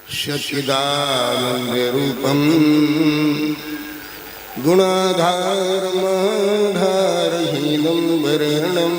सच्चिदानन्दरूपं गुणाधारमाधारहीनं वरणं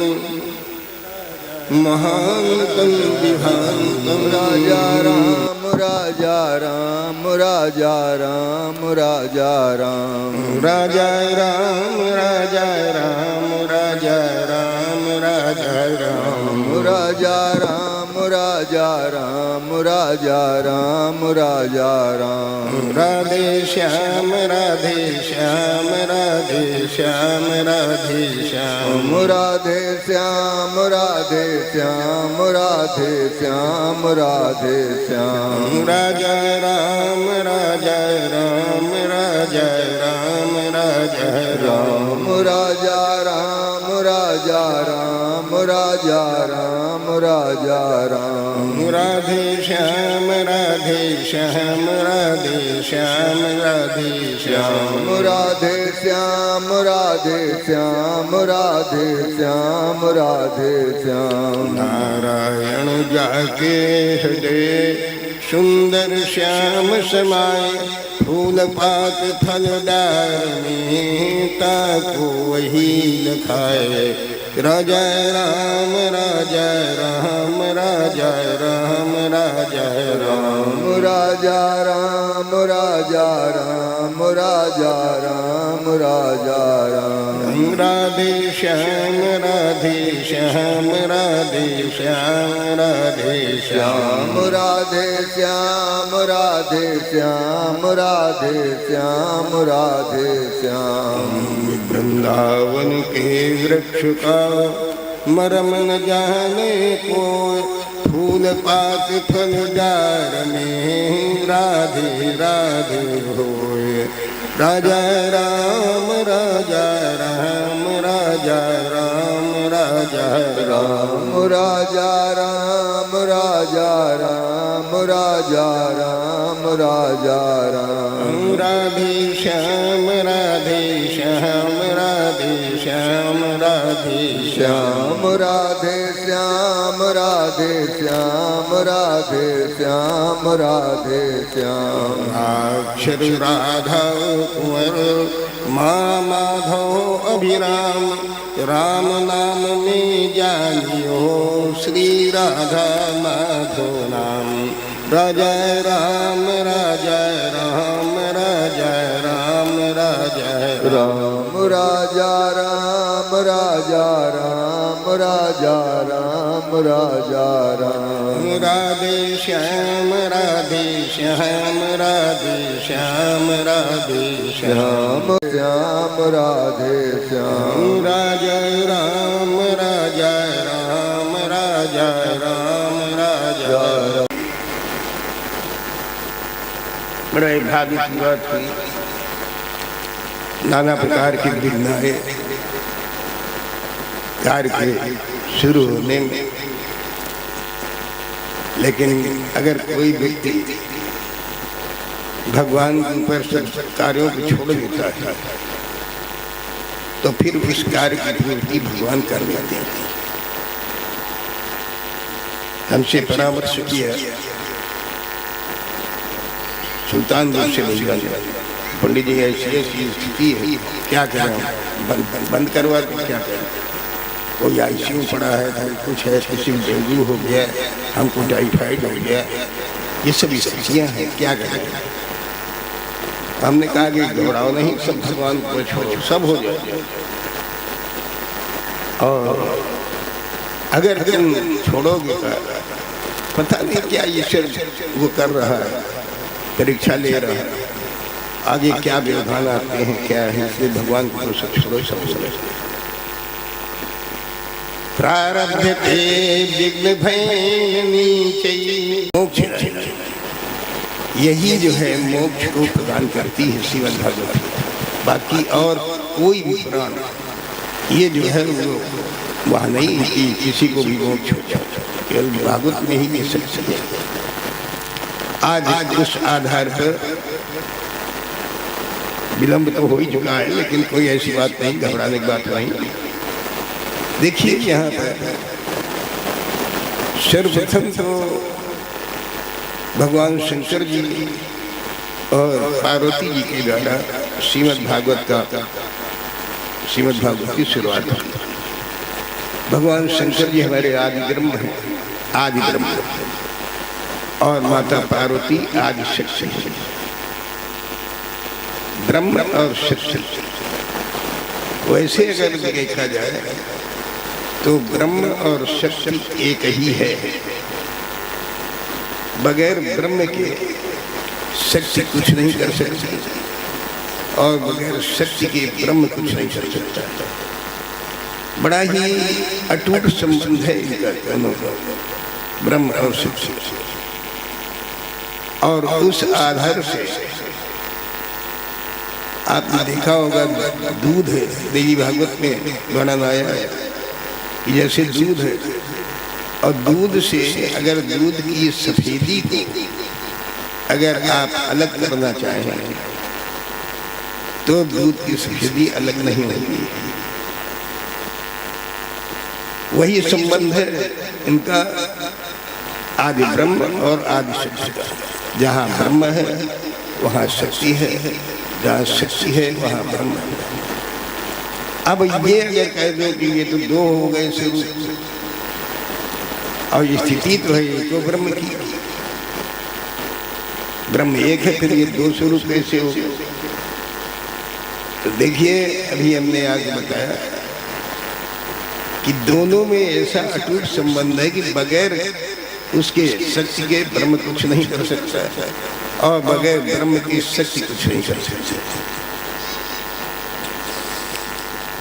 महान्तं विभान्तं राजा राम राजा राम राजा राम राजा राम राजा राम राजा राम राजा राम राजा राम राजा राम राजा राम राजा राम राजा राम राधे श्याम राधे श्याम राधे श्याम राधे श्याम राधे श्याम राधे श्याम राधे श्याम राधे श्याम राजा राम राजा राम राजा राम राजा राम राजा राम राजा राम राजा राम राजा राम राधे श्याम राधे श्याम राधे श्याम राधे श्याम राधे श्याम राधे श्याम राधे श्याम राधे श्याम नारायण जाके हृदय सुंदर श्याम समाए फूल पात फलदार में ताको वही लखाए राजा राम राजा राम राजा राम राजा राम राजा राम राजा राम राजा राम राजा राम राधे श्याम राधे श्याम राधे श्याम राधे श्याम राधे श्याम राधे श्याम राधे श्याम राधे श्याम वृंदावन के वृक्ष का मरम न जाने को फूल पात फलदार में राधे राधे होए राजा राम राजा राम राजा राम राजा राम राजा राम राजा राम राजा राम राजा राम राधे श्याम राधे श्याम राधे श्याम राधे श्याम राधे श्याम राधे श्याम राधे श्याम राधे श्याम अक्षर राधा कुंवर माँ माधव अभिराम राम नाम में जानियो श्री राधा माधव नाम राजा राम राजा राम राजा राम राजा राम राजा राम राजा राम राजा राम राजा राम राधे श्याम राधे श्याम राधे श्याम राधे श्याम श्याम राधे श्याम राजा राम राजा राम राजा राम राजा बड़े भाग्य की बात हुई। नाना प्रकार के विघ्न आए कार्य के शुरू होने में, लेकिन अगर कोई व्यक्ति भगवान के ऊपर सब कार्यों को छोड़ देता है तो फिर उस कार्य की पूर्ति भगवान कर देते हैं। हमसे परामर्श किया सुल्तान रूप से पंडित जी ऐसी ऐसी स्थिति है, क्या करें, बंद करवा दें, क्या करें, कोई आईसीयू पड़ा है, कुछ है, किसी को डेंगू हो गया, हमको टाइफाइड हो गया, ये सब स्थितियाँ हैं, क्या करें। हमने कहा कि घबराओ नहीं, सब भगवान को छोड़ो, सब हो जाएगा। और अगर तुम छोड़ोगे तो पता नहीं क्या ईश्वर वो कर रहा है, परीक्षा ले रहा है, आगे क्या व्यवधान आते हैं, क्या है, इसलिए भगवान को सब छोड़ो, सब समझ। प्रारब्धते विघ्न भयनी मोक्ष, यही जो है मोक्ष को प्रदान करती है श्रीमद् भागवत। बाकी और कोई भी पुराण ये जो है वो वहाँ नहीं कि किसी को भी मोक्ष हो जाए, केवल भागवत में ही दे सकते हैं। आज उस आधार पर विलंब तो हो ही चुका है, लेकिन कोई ऐसी बात नहीं, घबराने की बात नहीं। देखिए यहाँ पर सर्वप्रथम तो भगवान शंकर जी और पार्वती जी के द्वारा श्रीमद् भागवत की शुरुआत हुई। भगवान शंकर जी हमारे आदि ब्रह्म हैं, आदि ब्रह्म, और माता पार्वती आदि शक्ति है। ब्रह्म और शक्ति वैसे अगर देखा जाए तो ब्रह्म और शक्ति एक ही है। बगैर ब्रह्म के शक्ति कुछ नहीं कर सकती और बगैर शक्ति के ब्रह्म कुछ नहीं कर सकता। बड़ा ही अटूट संबंध है इनका दोनों का, ब्रह्म और शक्ति। और उस आधार से आपने देखा होगा दूध है, देवी भागवत में वर्णन आया है कि जैसे दूध है, और दूध से अगर दूध की सफेदी को अगर आप अलग करना चाहें तो दूध की सफेदी अलग नहीं होगी। वही संबंध है इनका आदि ब्रह्म और आदि शक्ति का। जहाँ ब्रह्म है वहाँ शक्ति है, जहाँ शक्ति है वहाँ ब्रह्म है। अब ये अगर कह दो कि ये तो दो हो गए स्वरूप, और स्थिति तो है एक तो ब्रह्म की, ब्रह्म एक है, फिर ये दो स्वरूप कैसे हो? तो देखिए अभी हमने आगे बताया कि दोनों में ऐसा अटूट संबंध है कि बगैर उसके शक्ति के ब्रह्म कुछ नहीं कर सकता और बगैर ब्रह्म की शक्ति कुछ नहीं कर सकता।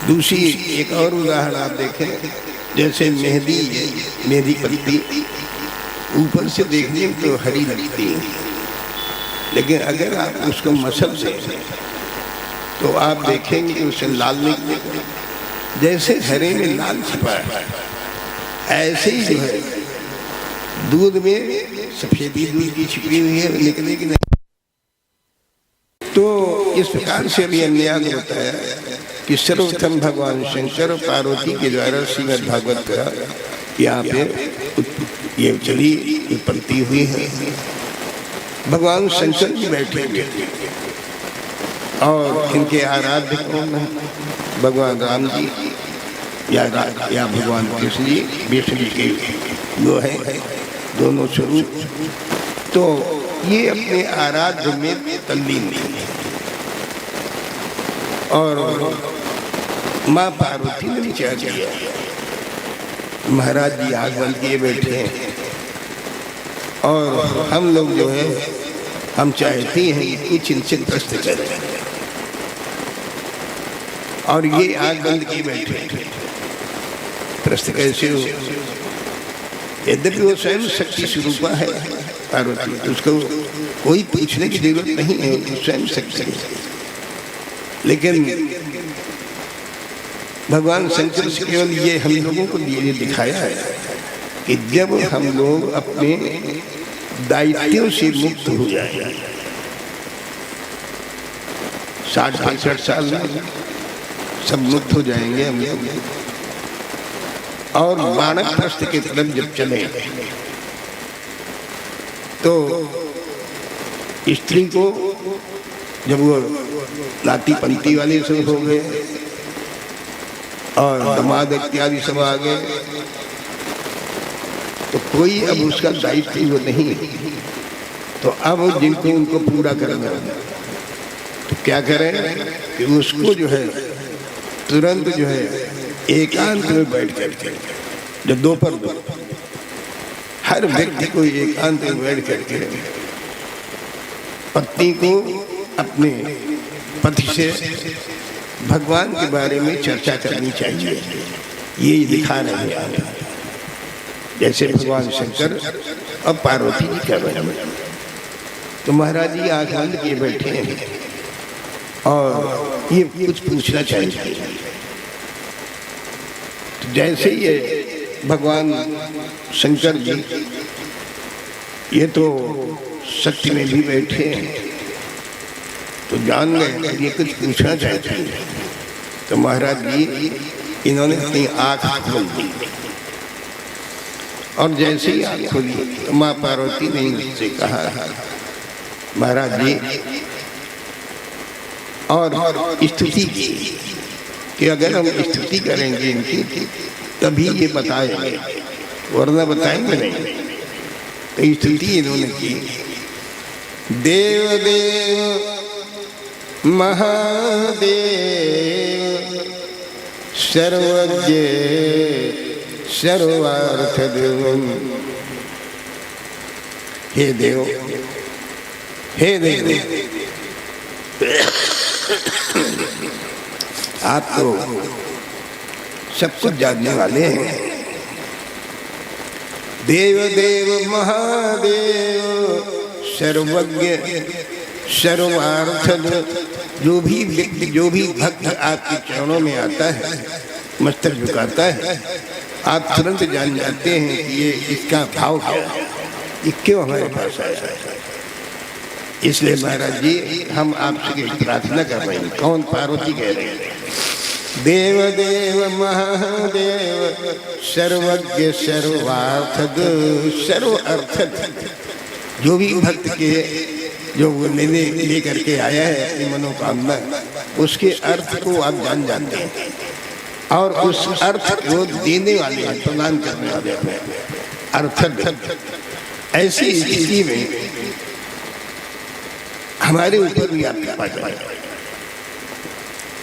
दूसरी एक और उदाहरण आप देखें, जैसे मेहंदी पत्ती ऊपर से देखने में तो हरी लगती है, लेकिन अगर आप उसको मसल दें तो आप देखेंगे कि उससे लाल निकलेगा। जैसे हरे में लाल छिपा है, ऐसे ही जो है दूध में सफेदी दूध की छिपी हुई है, निकलेगी नहीं। तो इस प्रकार से अभी हमने आगे बताया कि सर्वप्रथम भगवान शंकर और पार्वती के द्वारा श्रीमद् भागवत का यहाँ पे ये चली उत्पत्ति हुई है। भगवान शंकर जी बैठे हुए और इनके आराध्य कौन है? भगवान राम जी या भगवान कृष्ण जी, विष्णु जी के वो है दोनों स्वरूप। तो ये अपने आराध्य में तल्लीन है और माँ पार्वती ने विचार किया, महाराज जी आग बंद किए बैठे हैं और हम लोग जो है हम चाहते हैं कि कुछ इनसे प्रश्न करें, और ये आग बंद किए बैठे, प्रश्न कैसे हो? यद्यपि वो स्वयं शक्ति स्वरूपा है पार्वती, तो उसको कोई पूछने की जरूरत नहीं है, वो स्वयं शक्ति है। लेकिन भगवान शंकर से केवल ये हम लोगों को ये दिखाया है कि जब हम लोग अपने दायित्वों से मुक्त हो जाए, 60-65 साल में सब मुक्त हो जाएंगे हम लोग, और वानप्रस्थ के तरफ जब चले तो स्त्री को जब वो नाती पंती वाले सब हो गए और दामाद इत्यादि सब आ गए, तो कोई अब उसका दायित्व वो नहीं, तो अब जिनको उनको पूरा करना, तो क्या करें कि उसको जो है तुरंत जो है एकांत में बैठ करके, जब दोपहर हर व्यक्ति को एकांत में बैठ करके पत्नी को अपने पति से भगवान के बारे में चर्चा करनी चाहिए। ये दिखा रहे हैं जैसे भगवान शंकर और पार्वती जी कर रहे हैं। तो महाराज जी आंख बंद किए बैठे हैं और ये कुछ पूछना चाहिए। तो जैसे ये भगवान शंकर जी ये तो शक्ति में भी बैठे हैं, तो जान गए ये कुछ पूछना चाहते हैं। तो महाराज जी इन्होंने अपनी आंख खोल दी और जैसे ही आँख खुली तो माँ पार्वती ने मुझसे कहा, महाराज जी, और स्तुति की कि अगर हम स्तुति करेंगे इनकी तभी ये बताएंगे, वरना बताएंगे नहीं। तो स्तुति इन्होंने की, देव देव महादेव सर्वज्ञ सर्वार्थ देव। हे देव, हे देव, आप तो सब कुछ जानने वाले हैं। देव देव महादेव सर्वज्ञ सर्वार्थ। जो भी व्यक्ति, जो भी भक्त आपके चरणों में आता है, मस्तक झुकाता है, आप तुरंत जान जाते हैं कि ये इसका भाव क्या है, ये क्यों हमारे पास आया है। इसलिए महाराज जी हम आपसे प्रार्थना कर रहे हैं। कौन? पार्वती कह रहे हैं, देव देव महादेव सर्वज्ञ सर्वार्थ सर्व अर्थ। जो भी भक्त के जो लेकर के आया है अपनी मनोकामना, उसके अर्थ को आप जान जाते हैं और उस अर्थ को देने वाले हैं, प्रदान करने वाले हैं अर्थ। ऐसी स्थिति में हमारे ऊपर भी आप कृपा करें,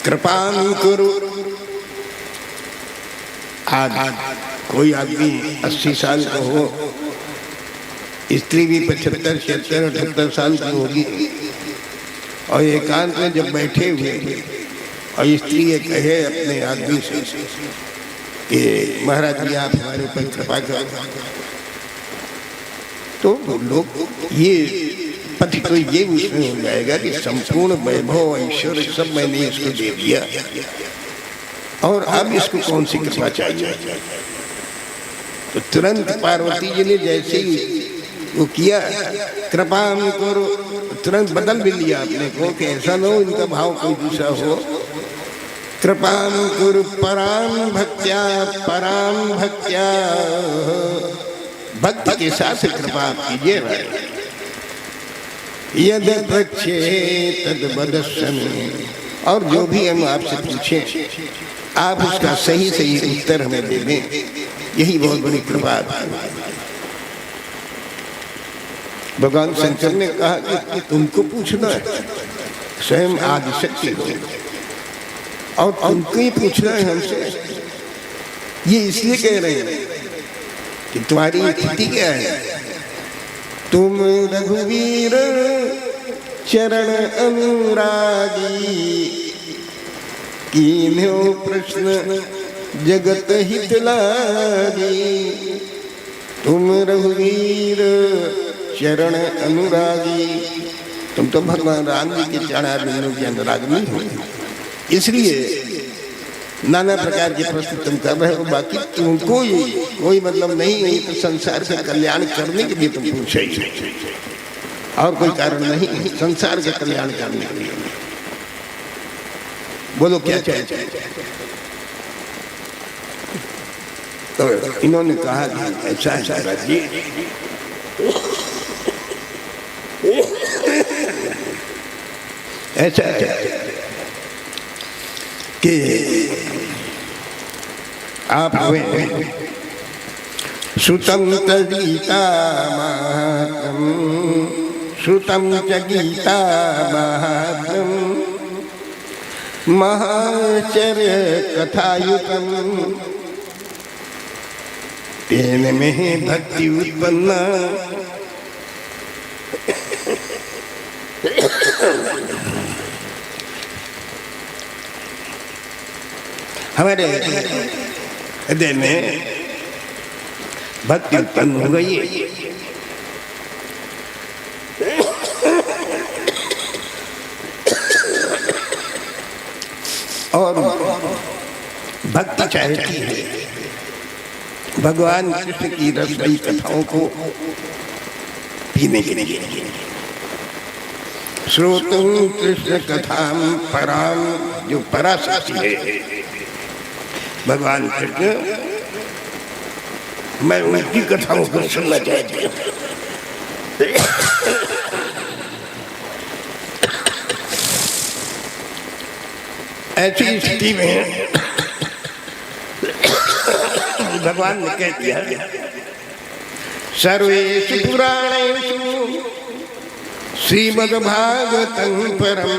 कृपा करो। आज कोई आदमी 80 साल का हो, स्त्री भी 75, 76, 78 साल की होगी, और एकांत में जब बैठे हुए और स्त्री ये कहे अपने आदमी से कि महाराज जी आप हमारे ऊपर कृपा करो, तो लोग ये पति तो ये उसमें हो जाएगा कि संपूर्ण वैभव ऐश्वर्य सब मैंने इसको दे दिया और अब इसको कौन सी कृपा चाहिए। तो तुरंत पार्वती जी ने जैसे ही वो किया, कृपा करो, तुरंत बदल भी लिया अपने को कि ऐसा न हो इनका भाव कोई दूसरा हो। कृपा करो पराम भक्त्या, पराम भक्त्या, भक्ति के साथ कृपा आप कीजिए। यद पक्षे तद वदस्यमि, और जो भी हम आपसे पूछें आप उसका सही सही उत्तर हमें दे दें, यही बहुत बड़ी कृपा आपकी। भगवान शंकर ने कहा कि तुमको पूछना है, स्वयं आदिशक्ति हो और तुमको ही पूछना है हमसे। ये इसलिए कह रहे हैं कि तुम्हारी स्थिति क्या है। तुम रघुवीर चरण अनुरागी, कीन्हो प्रश्न जगत हित लागी। तुम रघुवीर चरण अनुरागी, तुम तो भगवान राम जी के चरणारविंदों के अनुरागी हो, इसलिए नाना प्रकार के प्रश्न तुम कर रहे हो। बाकी तुमको ये कोई मतलब नहीं है, तो संसार का कल्याण करने के लिए तुम पूछ रही हो और कोई कारण नहीं है, संसार का कल्याण करने के लिए। बोलो क्या चाहिए। तो इन्होंने कहा कि ऐसा है जी, ऐसा है कि आप हुए श्रुतम च गीता महात्म, श्रुतम च गीता महात्म, महाचर्य कथायुतम, तेन में भक्ति उत्पन्ना। हमारे हृदय में भक्ति उत्पन्न हो गई है। और भक्ति चाहती है भगवान कृष्ण की रसमयी कथाओं को पीने के लिए। श्रोतुम कृष्ण कथाम पराम, जो पराशक्ति है भगवान कृष्ण मैं उनकी कथाओं को सुनना चाहती हूँ। ऐसी स्थिति में भगवान ने कह दिया, सर्वेषु पुराणेषु श्रीमद्भागवतं परम।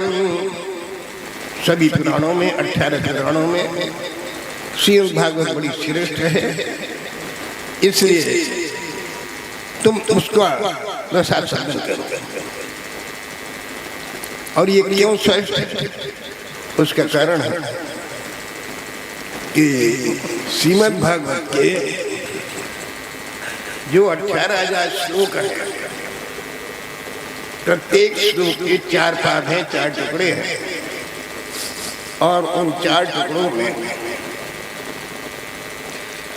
सभी पुराणों में, 18 पुराणों में श्रीमद् भागवत बड़ी श्रेष्ठ है, इसलिए तुम उसका रसास्वादन करो। और ये क्यों श्रेष्ठ है? उसका कारण है कि श्रीमद् भागवत के जो 18,000 श्लोक है, प्रत्येक श्लोक के 4 पाद हैं, 4 टुकड़े हैं, और उन 4 टुकड़ों में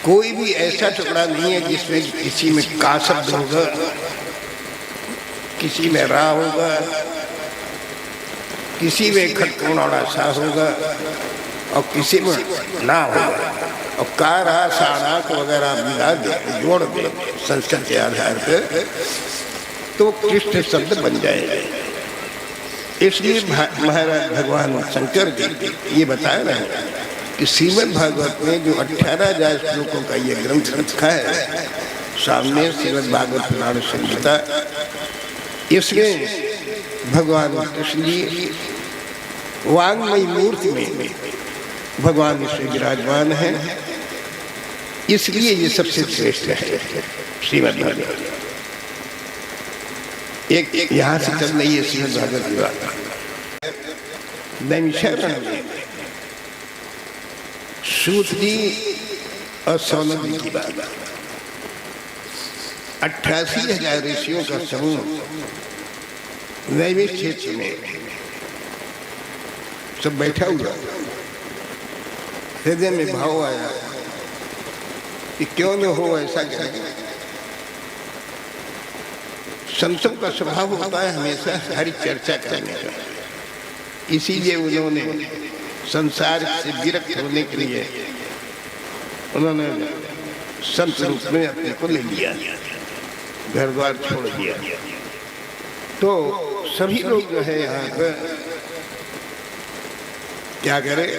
कोई भी ऐसा टुकड़ा नहीं है जिसमें किसी में का शब्द होगा, किसी में रा होगा, किसी में खटकोणा सा होगा, और किसी में ना होगा। और कारा साराक वगैरह मिला दे, जोड़ दे संस्कृत के आधार पर, तो कृष्ण शब्द बन जाएगा। इसलिए महाराज भगवान शंकर जी ये बताया रहे कि श्रीमद् भागवत में जो 18,000 श्लोकों का ये ग्रंथ रखा है सामने, श्रीमद् भागवत पुराण संहिता, इसमें भगवान कृष्ण जी वांगमयी मूर्ति में भगवान इसमें विराजमान है, इसलिए ये सबसे श्रेष्ठ है श्रीमद् भागवत। एक यहाँ से चल रही है श्रीमद् भागवत विवाद। नैमिषारण्य में सूत जी और सौनक जी की बात, 88,000 ऋषियों का समूह नैमिष क्षेत्र में सब बैठा हुआ। हृदय में भाव आया कि क्यों न हो ऐसा करें। संतों का स्वभाव होता है हमेशा हरी चर्चा करने का, इसीलिए उन्होंने संसार से विरक्त होने के लिए उन्होंने संत रूप में अपने को ले लिया, घर द्वार छोड़ दिया। तो सभी लोग जो है यहाँ पर क्या करें,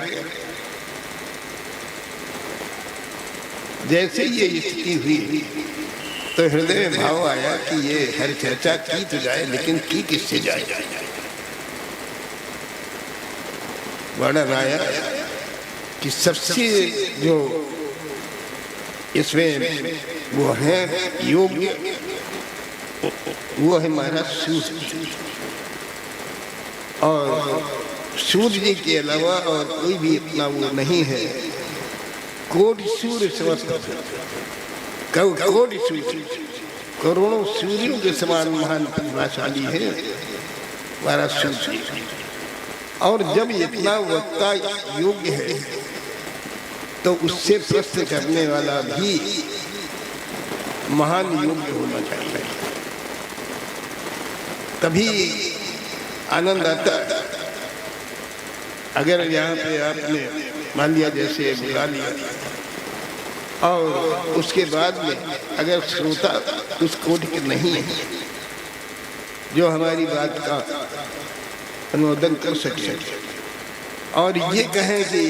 जैसे ये स्थिति हुई तो हृदय में भाव आया कि ये हर चर्चा की तो जाए, लेकिन की किससे जाए। वर्णन आया कि सबसे जो इसमें वो है योग्य, वो है महाराज सूत जी, और सूत जी के अलावा और कोई भी इतना वो नहीं है। कोटि सूर्य समस्त, कोटि सूर्य, करोड़ों सूर्यों के समान महान प्रतिभाशाली है महाराज सूत जी। और जब इतना वक्ता योग्य है तो उससे प्रश्न करने वाला भी महान योग्य होना चाहिए, तभी आनंद आता। अगर यहाँ पे आपने मान लिया जैसे बुला लिया और उसके बाद में अगर श्रोता उस कोटि के नहीं है जो हमारी बात का अनुमोदन कर सके और ये कहें कि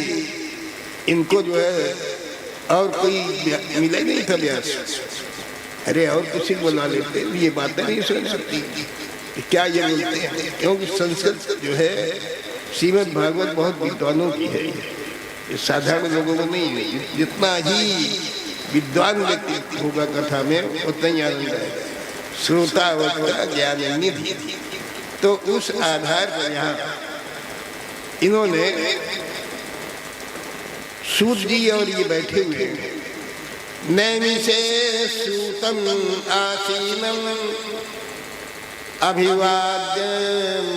इनको जो है और कोई मिला नहीं था व्यास, अरे और किसी को बुला लेते, ये बातें नहीं सुन सकती क्या ये बोलते हैं। क्योंकि संस्कृत जो है श्रीमद् भागवत बहुत विद्वानों की है, ये साधारण लोगों को नहीं है। जितना ही विद्वान व्यक्ति होगा कथा में उतना ही आनंद आएगा, श्रोता वक्ता ज्ञान निधि। तो उस आधार पर यहाँ इन्होंने सूत जी और ये बैठे हुए नैमिषे सूतम आसीनम अभिवाद्य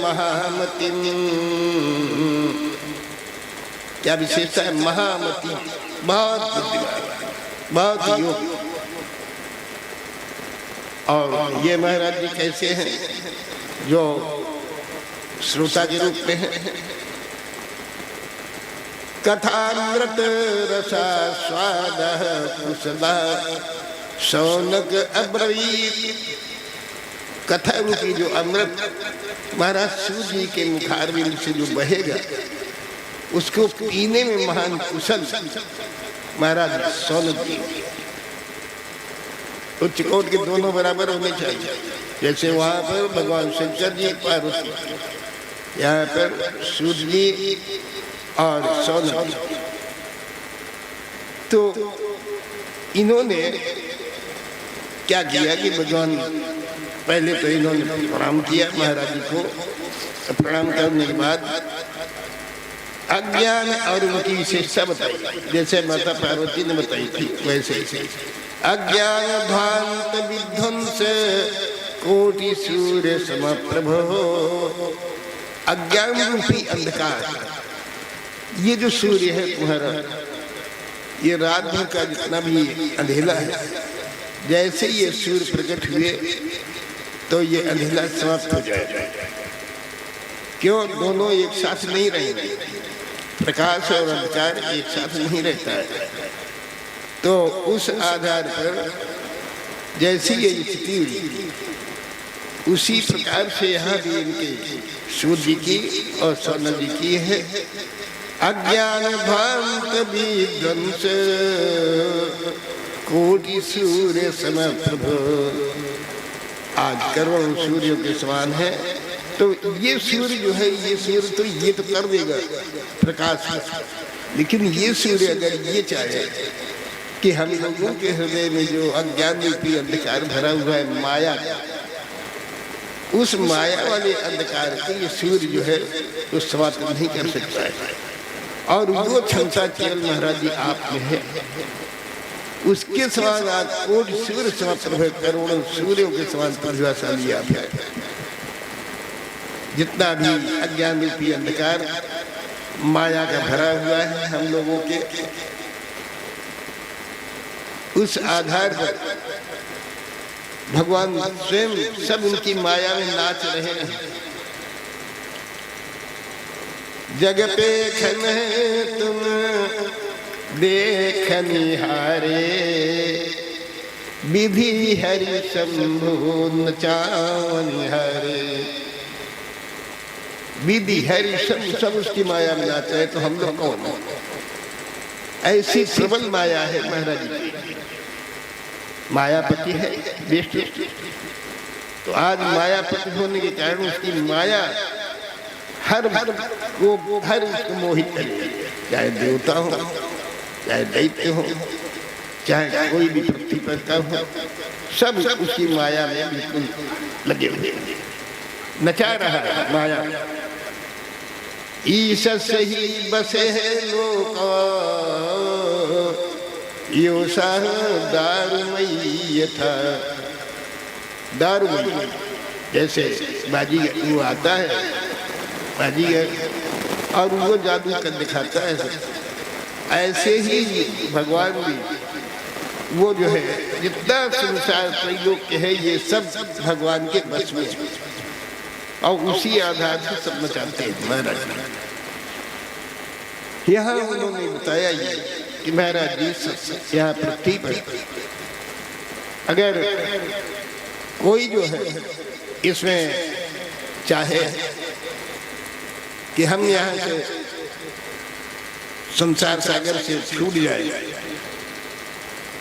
महामतिम। क्या विशेषता है? महामति, बहुत बुद्धिमान, बहुत योग्य। और ये महाराज जी कैसे हैं? जो श्रोता के रूप में है। कथामृत रसा स्वाद कुशला शौनक अब्रवीत, कथा रूपी जो अमृत महाराज सूर्य जी के मुखारविंद से जो बहेगा उसको पीने में महान कुशल महाराज शौनक जी। उच्च कोट के दोनों बराबर होने चाहिए। जैसे वहां पर भगवान शंकर जी पार्वती, यहाँ पर सूर्य जी और शौनक जी। तो इन्होंने क्या किया कि भगवान पहले तो इन्होंने प्रणाम किया महाराज जी को। प्रणाम करने के बाद अज्ञान और उनकी विशेषता बताई, जैसे माता पार्वती ने बताई थी वैसे ही। अज्ञान ध्वांत विध्वंस कोटि सूर्य समप्रभो, अज्ञान रूपी अंधकार, ये जो सूर्य है तुम्हारा, ये रात भर का जितना भी अंधेला है, जैसे ये सूर्य प्रकट हुए तो ये अंधेला समाप्त हो जाएगा। क्यों? दोनों एक साथ नहीं रहेंगे, प्रकाश और अंधकार एक साथ नहीं रहता है। तो उस आधार पर जैसी ये स्थिति हुई उसी प्रकार से यहाँ भी इनके सूर्य जी की और शौनक जी की है। अज्ञान भांत विध्वंस कोटि सूर्य समप्रभो, आज करोड़ों सूर्यों के समान है। तो ये सूर्य जो है, ये सूर्य तो ये तो कर देगा प्रकाश, लेकिन ये सूर्य अगर ये चाहे कि हम लोगों के हृदय में जो अज्ञान रूपी अंधकार भरा हुआ है माया, उस माया वाले अंधकार को ये सूर्य जो है वो समाप्त नहीं कर सकता है। और वो क्षमता केवल महाराज जी आप में है। उसके समान आज कोटि सूर्य समाप्त है, करोड़ों सूर्यों के समान प्रतिभाशाली आप है। जितना भी अज्ञान रूपी अंधकार माया का भरा हुआ है हम लोगों के, उस आधार पर भगवान स्वयं सब उनकी माया में नाच रहे हैं। जग पे खन तुम देखनिहारे, विधि हरि शंभु नचावनिहारे। विधि हरि शंभु सब उसकी माया में नाच रहे, तो हम लोग कौन? ऐसी प्रबल माया है महाराज जी, मायापति है विष्णु। तो आज मायापति होने के कारण उसकी माया हर उसको मोहित करेगी, चाहे देवता हो, चाहे दैत्य हो, चाहे कोई भी प्रतिपत्ता हो, सब उसकी माया में बिल्कुल लगे हुए, नचा रहा है माया। ईश से ही बसे है लोक यो साह दारुमयी था। दारुमयी जैसे बाजी वो आता है बाजीगर और वो जादू कर दिखाता है, ऐसे ही भगवान भी वो जो है जितना संसार प्रयोग के है ये सब भगवान के बस में है और उसी आधार से सब मचाते हैं महाराज। यहाँ उन्होंने बताया ये कि महाराज जी यहाँ पृथ्वी पर अगर कोई जो है इसमें चाहे कि हम यहाँ से संसार सागर से छूट जाए,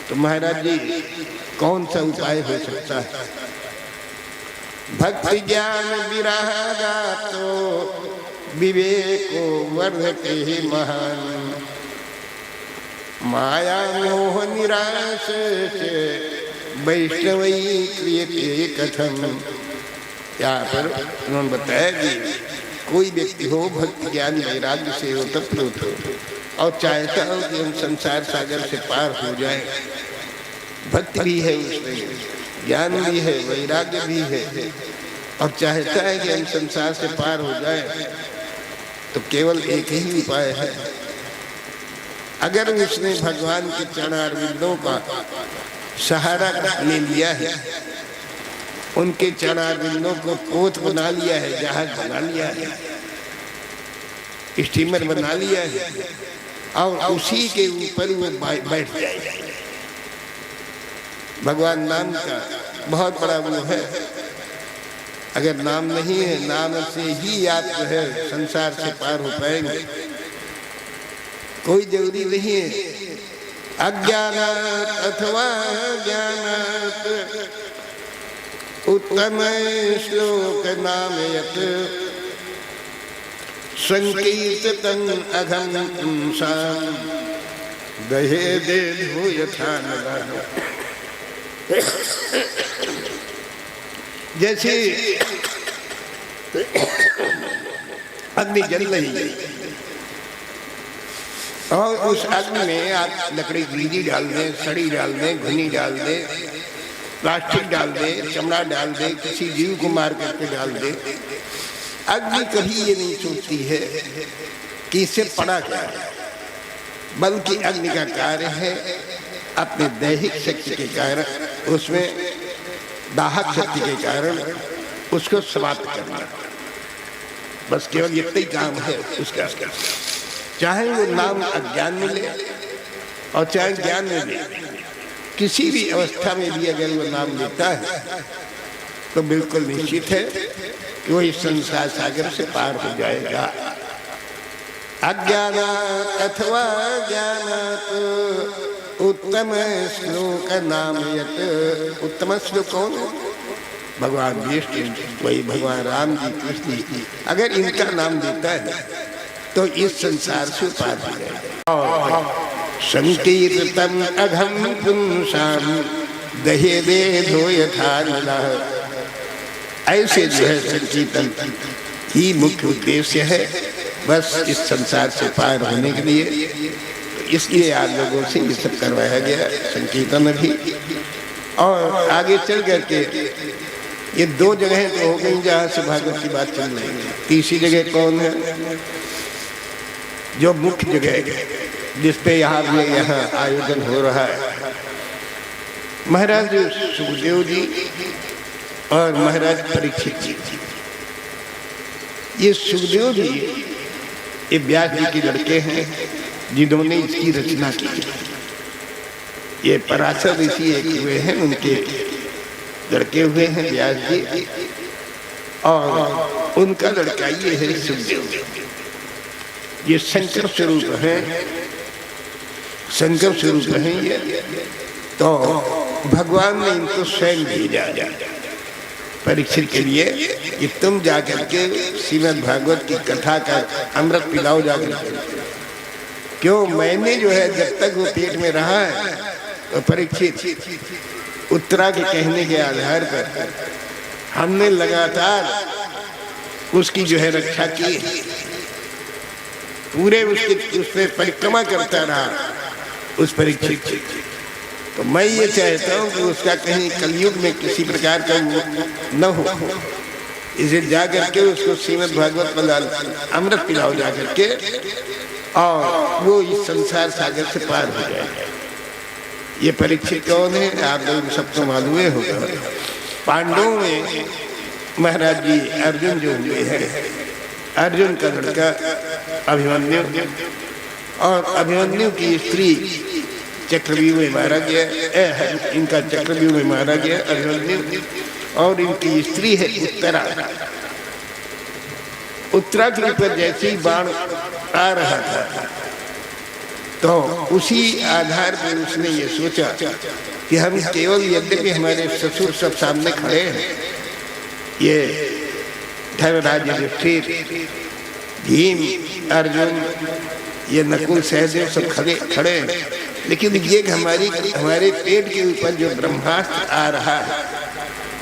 तो महाराज जी कौन सा उपाय हो सकता है? भक्ति ज्ञान विरागा तो विवेको वर्धते ही महान, माया मोह निराश से वैष्णवई क्रियते कथम। यहाँ पर उन्होंने बताया कि कोई व्यक्ति हो भक्ति ज्ञान वैराग्य से ओतप्रोत हो और चाहता हो कि हम संसार सागर से पार हो जाए, भक्ति भी है उसमें, ज्ञान भी है, वैराग्य भी है और चाहता है कि हम संसार से पार हो जाए, तो केवल एक ही उपाय है। अगर उसने भगवान के चरणारविंदों का सहारा ले लिया है, उनके चरणारविंदों को पोत बना लिया है, जहाज बना लिया है, स्टीमर बना लिया है और उसी के ऊपर वो बैठ जाएगा, भगवान नाम का बहुत बड़ा वो है। अगर नाम नहीं है, नाम से ही आप जो है संसार से पार हो पाएंगे। कोई जरूरी नहीं है अज्ञानात् अथवा ज्ञानात् उत्तम श्लोक नाम यत् संकीर्तनं अघं पुंसां दहेदे यथा नरः। जैसे अग्नि जल रही है और उस अग्नि में आप लकड़ी गीली डाल दें, सड़ी डाल दें, घुनी डाल दें, प्लास्टिक डाल दें, चमड़ा डाल दें, किसी जीव को मार करके डाल दें, अग्नि कभी ये नहीं सोचती है कि इससे पड़ा क्या है, बल्कि अग्नि का कार्य है अपने दैहिक शक्ति के कारण, उसमें दाहक शक्ति के कारण उसको समाप्त करना। बस केवल इतना ही काम है उसका। चाहे वो नाम अज्ञान में ले और चाहे ज्ञान में ले, किसी भी अवस्था में भी अगर वो नाम लेता है तो बिल्कुल निश्चित है कि वो इस संसार सागर से पार हो जाएगा। अज्ञानात् अथवा ज्ञानात् उत्तम श्लोक नाम यत्। उत्तम श्लोक कौन है? भगवान विष्णु, वही भगवान राम जी, कृष्ण जी। अगर इनका नाम देता है तो इस संसार से पार हो जाएगा। संकीर्तनं अघं पुंसां दहेदे यथा नरः। ऐसे जो है संकीर्तन ही मुख्य उद्देश्य है, बस इस संसार से पार होने के लिए। इसलिए आप लोगों से ये सब करवाया गया, संकीर्तन भी। और आगे चल करके ये दो जगह तो हो गई जहाँ से भागवत की बात चल रही है। तीसरी जगह कौन है? जो मुख्य जगह है जिसपे यहाँ आयोजन हो रहा है, महाराज सुखदेव जी और महाराज परीक्षित जी। ये सुखदेव जी ये व्यास जी के लड़के हैं जिन्होंने इसकी रचना की। ये पराशर ऋषि एक हुए हैं, उनके लड़के हुए हैं व्यास जी, और उनका लड़का ये है सुखदेव। ये शंकर स्वरूप है, शंकर स्वरूप है ये। तो भगवान ने इनको स्वयं भेजा परीक्षित के लिए कि तुम जाकर के श्रीमद् भागवत की कथा का अमृत पिलाओ जाकर। क्यों? मैंने जो है जब तक वो पेट में रहा है तो परीक्षित उत्तरा के कहने के आधार पर हमने लगातार उसकी जो है रक्षा की, पूरे उससे परिक्रमा करता रहा उस परीक्षित। तो मैं ये चाहता हूँ कि उसका कहीं कलयुग में किसी प्रकार का न हो, इसे जाकर के उसको श्रीमद् भागवत का अमृत पिलाओ जाकर के, और वो इस संसार सागर से पार हो जाए। ये परीक्षित कौन है? आप लोग सबको मालूम होगा। पांडवों में महाराज जी अर्जुन जो हुए हैं, अर्जुन का लड़का अभिमन्यु, और अभिमन्यु की स्त्री चक्रव्यूह में मारा गया। इनका चक्रव्यूह में मारा गया अभिमन्यु, और इनकी स्त्री है उत्तरा। उत्तरा के ऊपर जैसे ही बाण आ रहा था तो उसी आधार पर उसने ये सोचा कि हम केवल, यद्यपि हमारे ससुर सब सामने खड़े हैं, ये धर्मराज युधिष्ठिर, भीम, अर्जुन, ये नकुल, सहदेव सब खड़े हैं, लेकिन ये हमारे पेट के ऊपर जो ब्रह्मास्त्र आ रहा है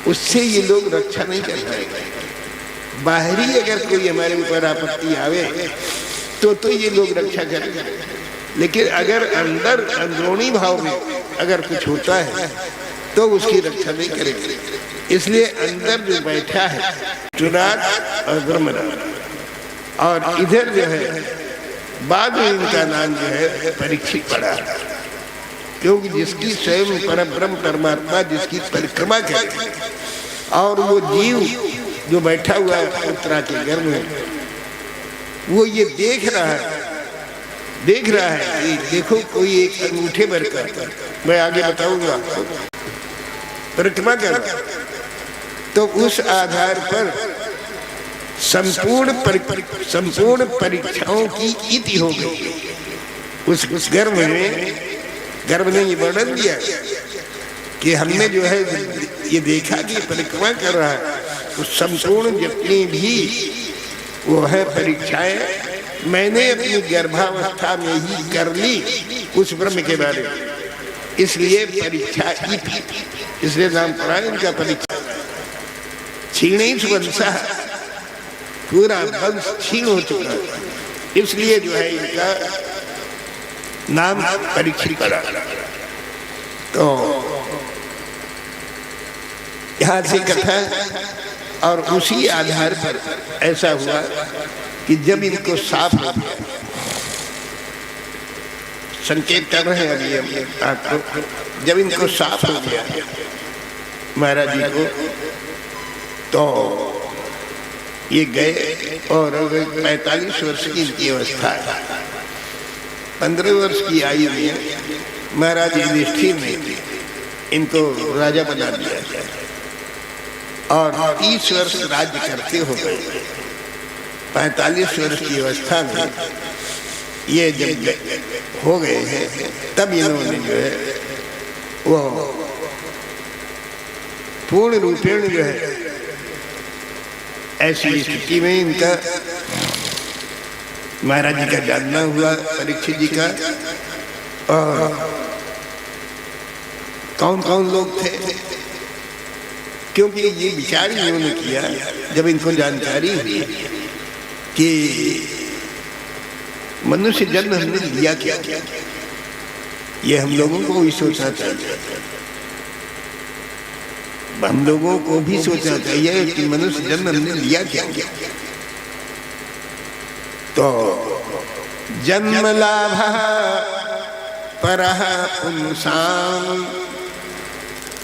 उससे ये लोग रक्षा नहीं कर पाएंगे। बाहरी अगर कोई हमारे ऊपर आपत्ति आवे तो ये लोग रक्षा करेंगे, लेकिन अगर अंदर अंदरूनी भाव में अगर कुछ होता है तो उसकी रक्षा नहीं करेंगे। इसलिए अंदर जो बैठा है चुनार और ब्रह्मराज, और इधर जो है बाद में इनका नाम जो है परीक्षित पड़ा, क्योंकि जिसकी स्वयं परब्रह्म परमात्मा जिसकी परिक्रमा करे, और वो जीव जो बैठा हुआ है उत्तरा के गर्भ में, वो ये देख रहा है कि देखो कोई एक अंगूठे भर कर, मैं आगे बताऊंगा, परिक्रमा करो, तो उस आधार पर संपूर्ण परीक्षाओं की इति हो गई। उस गर्भ ने ये वर्णन दिया कि हमने जो है ये देखा कि परिक्रमा कर रहा है, उस संपूर्ण जितनी भी वो है परीक्षाएं मैंने अपनी गर्भावस्था में ही कर ली उस ब्रह्म के बारे में। इसलिए परीक्षा इति, इसलिए नाम पड़ा इनका परीक्षा। क्षीणेश वंशा, पूरा वंश क्षीण हो चुका है, इसलिए जो है इनका नाम परीक्षित पड़ा। तो यहाँ से कथा, और उसी आधार पर ऐसा हुआ कि जब इनको साफ हो गया, संकेत कर रहे हैं अभी हम आपको, जब इनको साफ हो गया महाराज जी को, तो ये गए और 45 वर्ष की इनकी अवस्था है। 15 वर्ष की आयु में महाराज युधिष्ठिर ने इनको राजा बना दिया और 30 वर्ष राज्य करते हो गए। 45 वर्ष की अवस्था में ये जब हो गए हैं, तब इन्होंने जो है वो पूर्ण रूपेण जो है ऐसी स्थिति में इनका महाराज जी का जानना हुआ, परीक्षित जी का। और कौन कौन लोग थे, क्योंकि ये विचार इन्होंने किया जब इनको जानकारी हुई कि मनुष्य जन्म हमने लिया क्या, ये हम लोगों को भी सोचना चाहिए, हम लोगों को भी सोचना चाहिए कि मनुष्य जन्म हमने लिया क्या। तो जन्म लाभ परः पुंसाम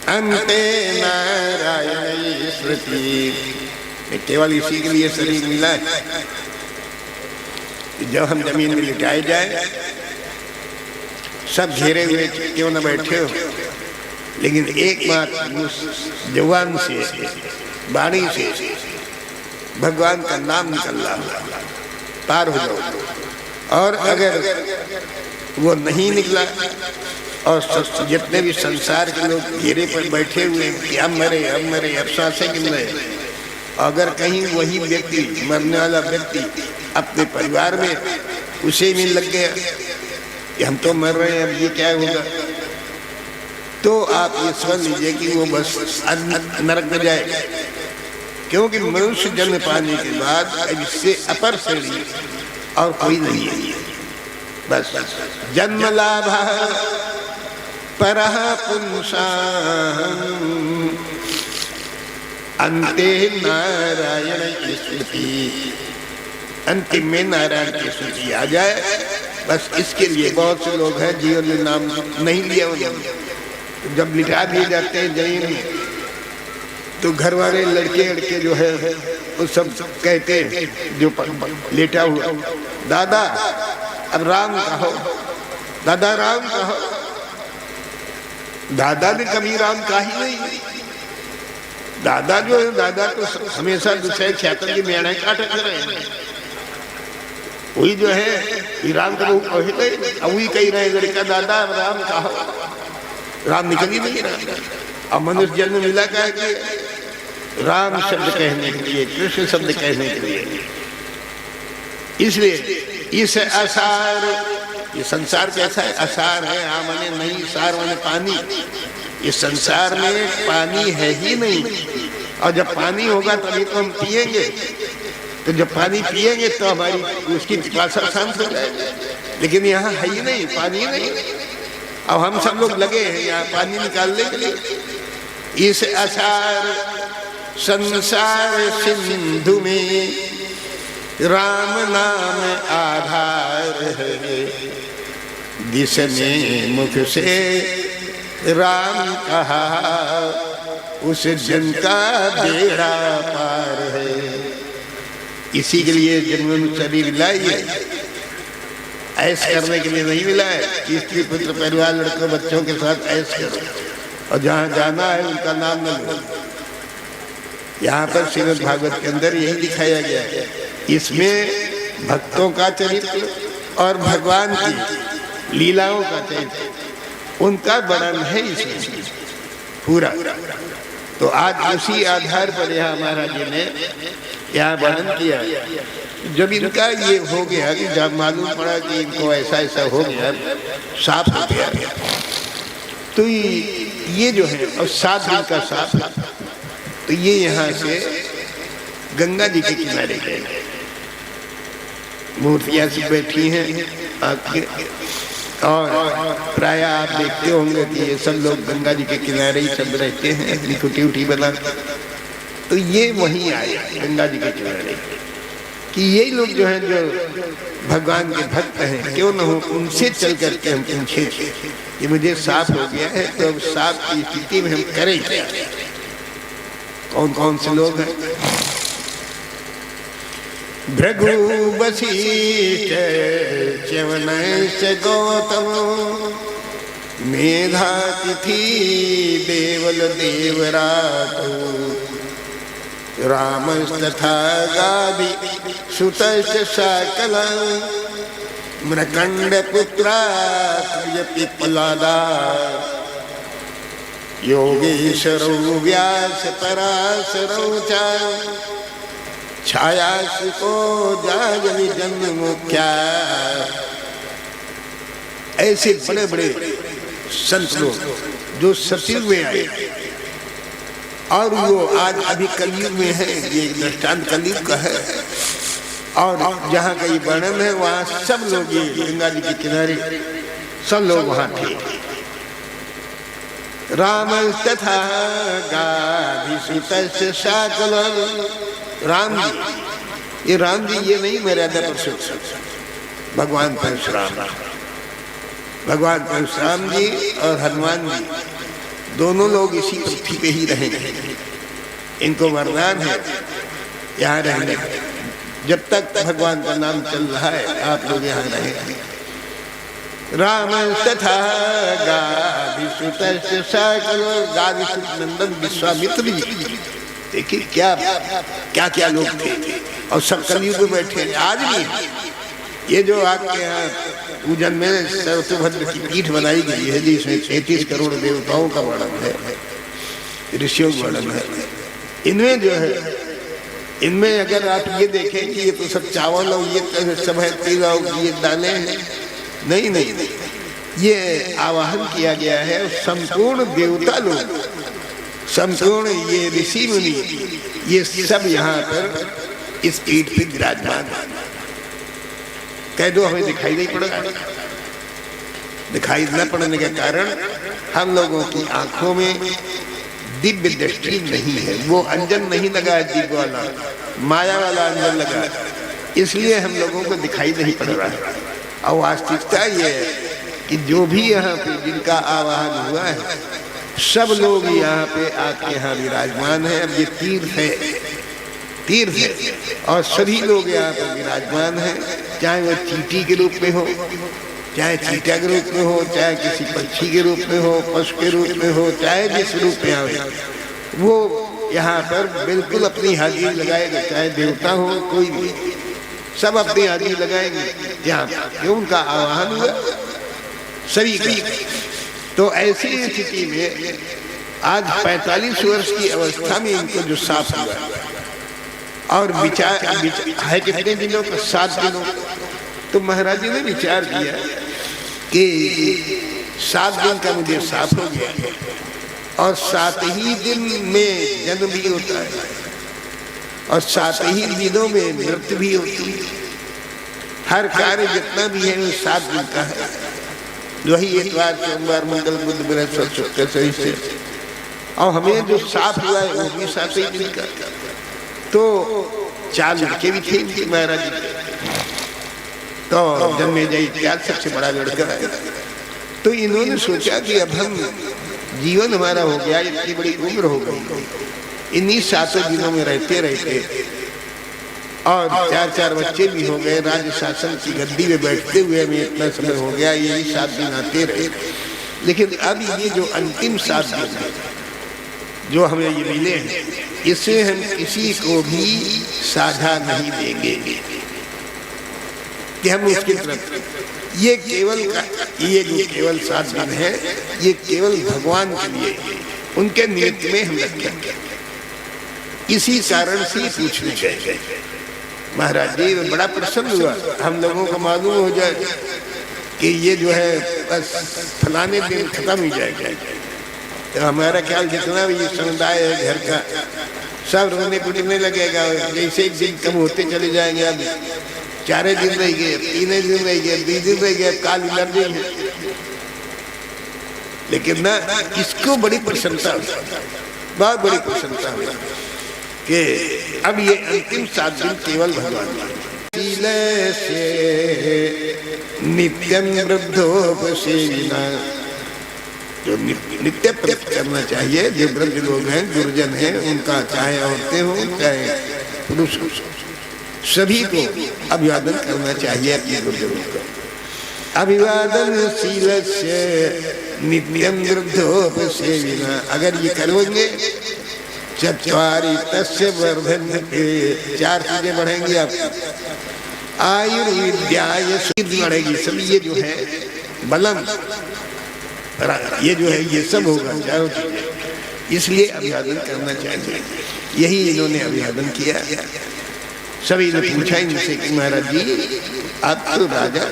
अंते नारायण स्मृति। केवल इसी के लिए शरीर मिला है, जब हम जमीन में लिटाए जाए, सब घेरे हुए क्यों न बैठे हो, लेकिन एक बात जवान से, वाणी से भगवान का नाम निकल रहा हो, पार हो जाओ। और अगर वो नहीं निकला और जितने भी संसार के लोग घेरे पर बैठे हुए कि अब मरे अब सांसें गिन रहे, अगर कहीं वही व्यक्ति, मरने वाला व्यक्ति अपने परिवार में उसे में लग गया कि हम तो मर रहे हैं, अब ये क्या होगा, तो आप ये समझ लीजिए कि वो बस नरक में जाएगा। क्योंकि मनुष्य जन्म पाने के बाद इससे अपर श्रेणी और कोई नहीं है। बस जन्म लाभ परः पुंसाम अंते नारायण की स्मृति, अंतिम में नारायण की स्मृति आ जाए। बस इसके लिए बहुत से लोग हैं जीवन में नाम नहीं लिया उन्होंने, जब लिटा दिए जाते हैं जमीन में, तो घर वाले लड़के जो है वो सब कहते हैं, जो लेटा हुआ, दादा अब राम कहो, दादा राम कहो। दादा ने कभी राम कहा ही नहीं। दादा जो है, दादा तो हमेशा दूसरे छात्र की मेड़ा काटक रहे हैं, वही जो है राम का वही कही रहे लड़का, दादा अब राम कहो, राम निकल ही नहीं रहा। अब मनुष्य जन्म मिला क्या कि राम शब्द कहने के लिए, कृष्ण शब्द कहने के लिए। इसलिए इस असार, ये संसार कैसा है, असार है, हाँ माने नहीं, सार माने पानी। ये संसार में पानी है ही नहीं, और जब पानी होगा तभी तो हम पिएंगे, तो जब पानी पिएंगे तो हमारी उसकी पिपासा शांत हो जाएगी। लेकिन यहाँ है ही नहीं, पानी नहीं। अब हम सब लोग लगे हैं यहाँ पानी निकालने के लिए। इस असार संसार सिंधु में राम नाम आधार है, जिसने मुख से राम कहा उस जन का बेड़ा पार है। इसी के लिए जन्म शरीर लाइए, ऐश करने के लिए नहीं मिला है कि स्त्री पुत्र परिवार लड़कों बच्चों के साथ ऐश करो। और जहाँ जाना है उनका नाम न लो। यहाँ पर श्रीमद् भागवत के अंदर यही दिखाया गया है। इसमें भक्तों का चरित्र और भगवान की लीलाओं का चरित्र, उनका वर्णन है इसमें पूरा। तो आज उसी आधार पर यहाँ महाराज जी ने यहाँ वर्णन किया। जब इनका ये हो गया कि जब मालूम पड़ा कि इनको ऐसा ऐसा हो गया, साफ हो गया, तो ये जो है और 7 दिन का साफ, तो ये यहाँ से गंगा जी के किनारे गए। मूर्तियाँ सब बैठी हैं आपके, और प्राय आप देखते होंगे कि ये सब लोग गंगा जी के किनारे ही सब रहते हैं, अपनी कुटी उटी बना। तो ये वहीं आए गंगा जी के किनारे कि ये लोग जो हैं, जो भगवान के भक्त हैं, क्यों न हो उनसे चल करके हम पूछे कि मुझे साफ हो गया है, तो अब साफ की स्थिति में हम करें क्या। कौन कौन से लोग हैं? भृगु वशिष्ठ च्यवनश्च गौतम मेधातिथि देवल देवरातो रामस्तथा गादि सुतश्च सकलं मृकण्ड पुत्रा पिप्पलादा योगेश्वरौ व्यास पराशरौ च छायासुको जागनि जन्म मुख्या। ऐसे बड़े बड़े संत लोग जो सतयुग में आए, और वो आज अभी कलयुग में है। ये दृष्टांत कलयुग का है, और जहाँ का ये वर्णन है वहाँ सब लोग ये गंगा जी के किनारे सब लोग वहाँ थे। राम तथा गाभिसुतस्य सकलं, राम जी, ये राम जी ये नहीं मर्यादा पुरुषोत्तम, भगवान परशुराम, भगवान परशुराम जी और हनुमान जी दोनों लोग इसी पृथ्वी पे ही रहेंगे। इनको वरदान है यहाँ रहने, जब तक भगवान का नाम चल रहा है आप लोग यहाँ रहेंगे। राम तथा गाभिसुतस्य सकलं, गाभिसुत नंदन विश्वामित्र जी, देखिए क्या क्या क्या लोग थे, और सब कलयुग में बैठे। आज भी ये जो आपके यहाँ पूजन में सतुभद्र की पीठ बनाई गई है, जिसमें 33 करोड़ देवताओं का वर्णन है, ऋषियों का वर्णन है, इनमें जो है, इनमें अगर आप ये देखें कि ये तो सब चावल और ये सब है, तिल और ये दाने हैं, नहीं नहीं, ये आवाहन किया गया है संपूर्ण देवता लोग, संपूर्ण ये ऋषि मुनि, ये सब यहाँ पर इस पीठ पे विराजमान है। कह दो हमें दिखाई नहीं पड़ा। दिखाई न पड़ने के कारण हम लोगों की आंखों में दिव्य दृष्टि नहीं है, वो अंजन नहीं लगा है, दिव्य वाला माया वाला अंजन लगा है, इसलिए हम लोगों को दिखाई नहीं पड़ रहा है। और वास्तविकता ये है कि जो भी यहाँ पे जिनका आवाहन हुआ है, सब लोग यहाँ पे आपके यहाँ विराजमान है। अब ये तीर्थ है, तीर्थ है, और सभी लोग यहाँ पर विराजमान हैं, चाहे वो चींटी के रूप में हो, चाहे चीटा के रूप में हो, चाहे किसी पक्षी के रूप में हो, पशु के रूप में हो, चाहे जिस रूप में आवे, वो यहाँ पर बिल्कुल अपनी हाजिरी लगाएगा। चाहे देवता हो, कोई भी, सब अपनी हाजिरी लगाएंगे यहाँ पर, उनका आवाहन हुआ सभी का। तो ऐसी स्थिति में आज 45 वर्ष की अवस्था में इनको जो साफ हुआ, और विचार है कितने दिनों का? 7 दिनों। तो महाराज जी ने विचार किया कि 7 दिन का मुझे साफ हो गया, और 7 ही दिन में जन्म भी होता है, और 7 ही दिनों में मृत्यु भी होती है। हर कार्य जितना भी है वो 7 दिन का है। वही इतवार, सोमवार, मंगल, बुध, बृहस्पति, शुक्र, शनि से, और हमें जो साफ हुआ है वो भी 7 ही दिन का। तो 4 लड़के भी थे इनके महाराज जी के, तो जन्मेजय इत्यादि सबसे बड़ा लड़का है। तो इन्होंने सोचा कि अब हम जीवन हमारा हो गया, इतनी बड़ी उम्र हो गई, इन्हीं 7 दिनों में रहते रहते, और 4 बच्चे भी हो गए, राज्य शासन की गद्दी में बैठते हुए हमें इतना समय हो गया, यही 7 दिन आते रहे, लेकिन अब ये जो अंतिम 7 दिन है जो हमें ये मिले हैं, इसे हम किसी को भी साझा नहीं देंगे कि हम उसकी तरफ। ये जो केवल 7 दिन है, ये केवल भगवान के लिए, उनके निमित्त में हम रखेंगे। इसी कारण से पूछने गए महाराज जी बड़ा प्रसन्न हुआ, हम लोगों को मालूम हो जाए कि ये जो है बस फलाने दिन खत्म हो जाएगा, तो हमारा ख्याल जितना भी ये समुदाय है घर का सब रोने पिटने लगेगा। जैसे एक दिन कम होते चले जाएंगे, अब 4 दिन रह गए, 3 दिन रह गए, 20 दिन रह गए, काल लड़ जाएंगे। लेकिन ना इसको बड़ी प्रसन्नता हुई, बहुत बड़ी प्रसन्नता हुई कि अब ये अंतिम 7 दिन केवल भगवान से नित्यम वृद्धोपसेविना, जो नित्य प्रयत्न करना चाहिए। जो वृद्ध लोग हैं, गुरुजन हैं, उनका चाहे औरतें हो चाहे पुरुष हो, सभी को अभिवादन करना चाहिए अपने गुरुजनों को। अभिवादन शील से नित्यम वृद्धोपसेविना, अगर ये करोगे चत्वारि तस्य वर्धन्ते, 4 चीजें बढ़ेंगी आपकी। आयुर्विद्या बढ़ेगी, सब ये जो है बलम, ये जो है ये सब होगा, चारों चीजें। इसलिए अभिवादन करना चाहिए। यही इन्होंने अभिवादन किया। सभी ने पूछा इनसे कि महाराज जी आप तो राजा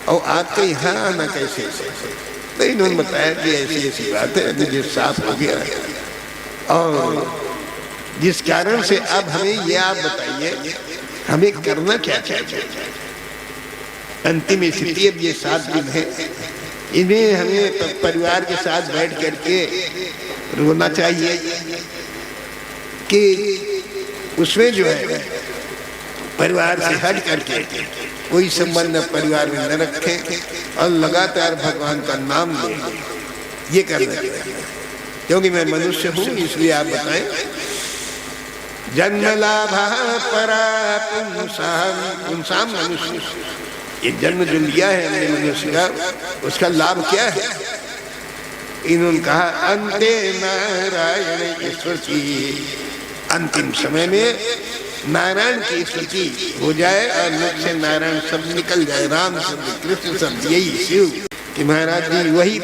और आपके यहाँ आना कैसे? तो इन्होंने बताया कि ऐसी ऐसी बात है, मुझे साफ हो गया और जिस कारण से अब हमें ये आप बताइए हमें करना क्या चाहिए। अंतिम स्थिति अब ये 7 दिन है, इन्हें हमें परिवार के साथ बैठ करके रोना चाहिए कि उसमें जो है परिवार से हट करके कोई संबंध परिवार में न रखें और लगातार भगवान का नाम लें। ये करना चाहिए, क्योंकि मैं मनुष्य हूँ, इसलिए आप बताएं। जन्म लाभा परा पुंसाम मनुष्य, ये जन्म जो लिया है हमने मनुष्य का, उसका लाभ क्या है? इन्होंने कहा अंते नारायण स्तुति, अंतिम समय में नारायण की स्तुति हो जाए और मुख से नारायण शब्द निकल जाए, राम शब्द, कृष्ण शब्द, यही शिव कि महाराज जी वही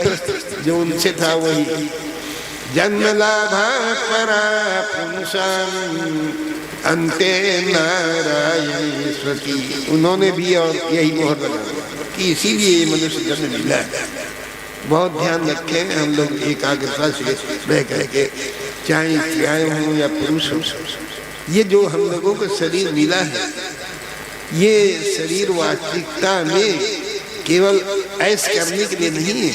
जो उनसे था वही। जन्म लाभा परा पुंसाम अंते नारायण स्तुति, उन्होंने भी और यही मोहर लगा कि इसीलिए मनुष्य जन्म मिला है। बहुत ध्यान रखें हम लोग एकाग्रता से रह करके, चाहे स्त्रियाँ हों या पुरुष हों, ये जो हम लोगों को शरीर मिला है, ये शरीर वास्तविकता में केवल ऐश करने के लिए नहीं है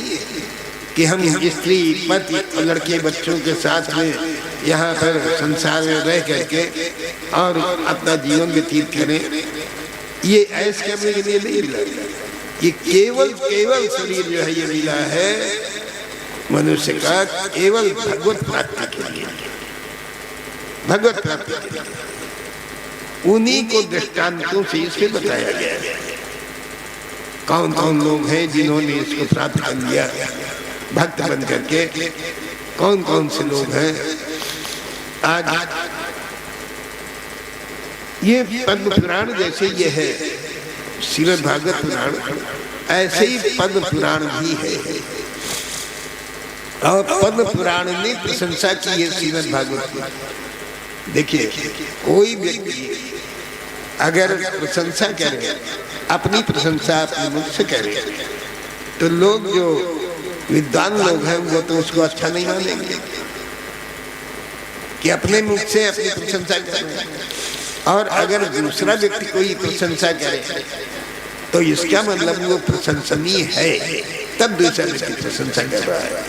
कि हम स्त्री पति और लड़के बच्चों के साथ में यहाँ पर संसार में रह करके और अपना जीवन व्यतीत करें। ये ऐश करने के लिए नहीं मिला, ये केवल शरीर जो है ये मिला है मनुष्य का केवल भगवत प्राप्ति के लिए, भगवत प्राप्ति के लिए। उन्हीं को दृष्टांतों से इसमें बताया गया है। कौन कौन लोग हैं जिन्होंने इसको प्राप्त कर लिया भक्त बन करके, कौन कौन से लोग हैं। आज ये पद्म पुराण जैसे ये है, श्रीमद् भागवत पुराण, ऐसे ही पद्म पुराण भी है और पद्म पुराण ने प्रशंसा की है श्रीमद् भागवत की। देखिए कोई व्यक्ति अगर प्रशंसा करे, अपनी प्रशंसा अपने मुख से करे, तो लोग जो विद्वान लोग हैं वो तो उसको अच्छा नहीं मानेंगे कि अपने मुख से अपनी प्रशंसा करे। और अगर दूसरा व्यक्ति कोई प्रशंसा करे तो इसका मतलब वो प्रशंसनीय है, तब दूसरा व्यक्ति प्रशंसा कर रहा है।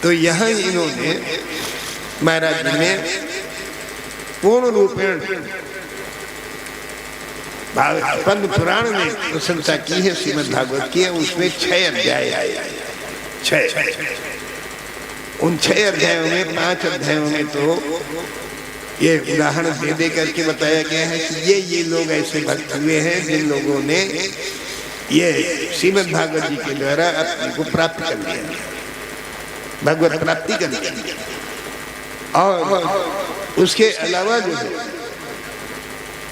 तो यहाँ इन्होंने महाराज जी ने पूर्ण रूपेण पद्म पुराण में प्रशंसा की है श्रीमद् भागवत की है। उसमें 6 अध्याय आए, 6। उन 6 अध्यायों में 5 अध्यायों में तो ये उदाहरण दे करके बताया गया है कि ये लोग ऐसे भक्त हुए हैं जिन लोगों ने ये श्रीमद् भागवत जी के द्वारा अपने को प्राप्त कर लिया, भगवत प्राप्ति कर लिया। और उसके अलावा जो है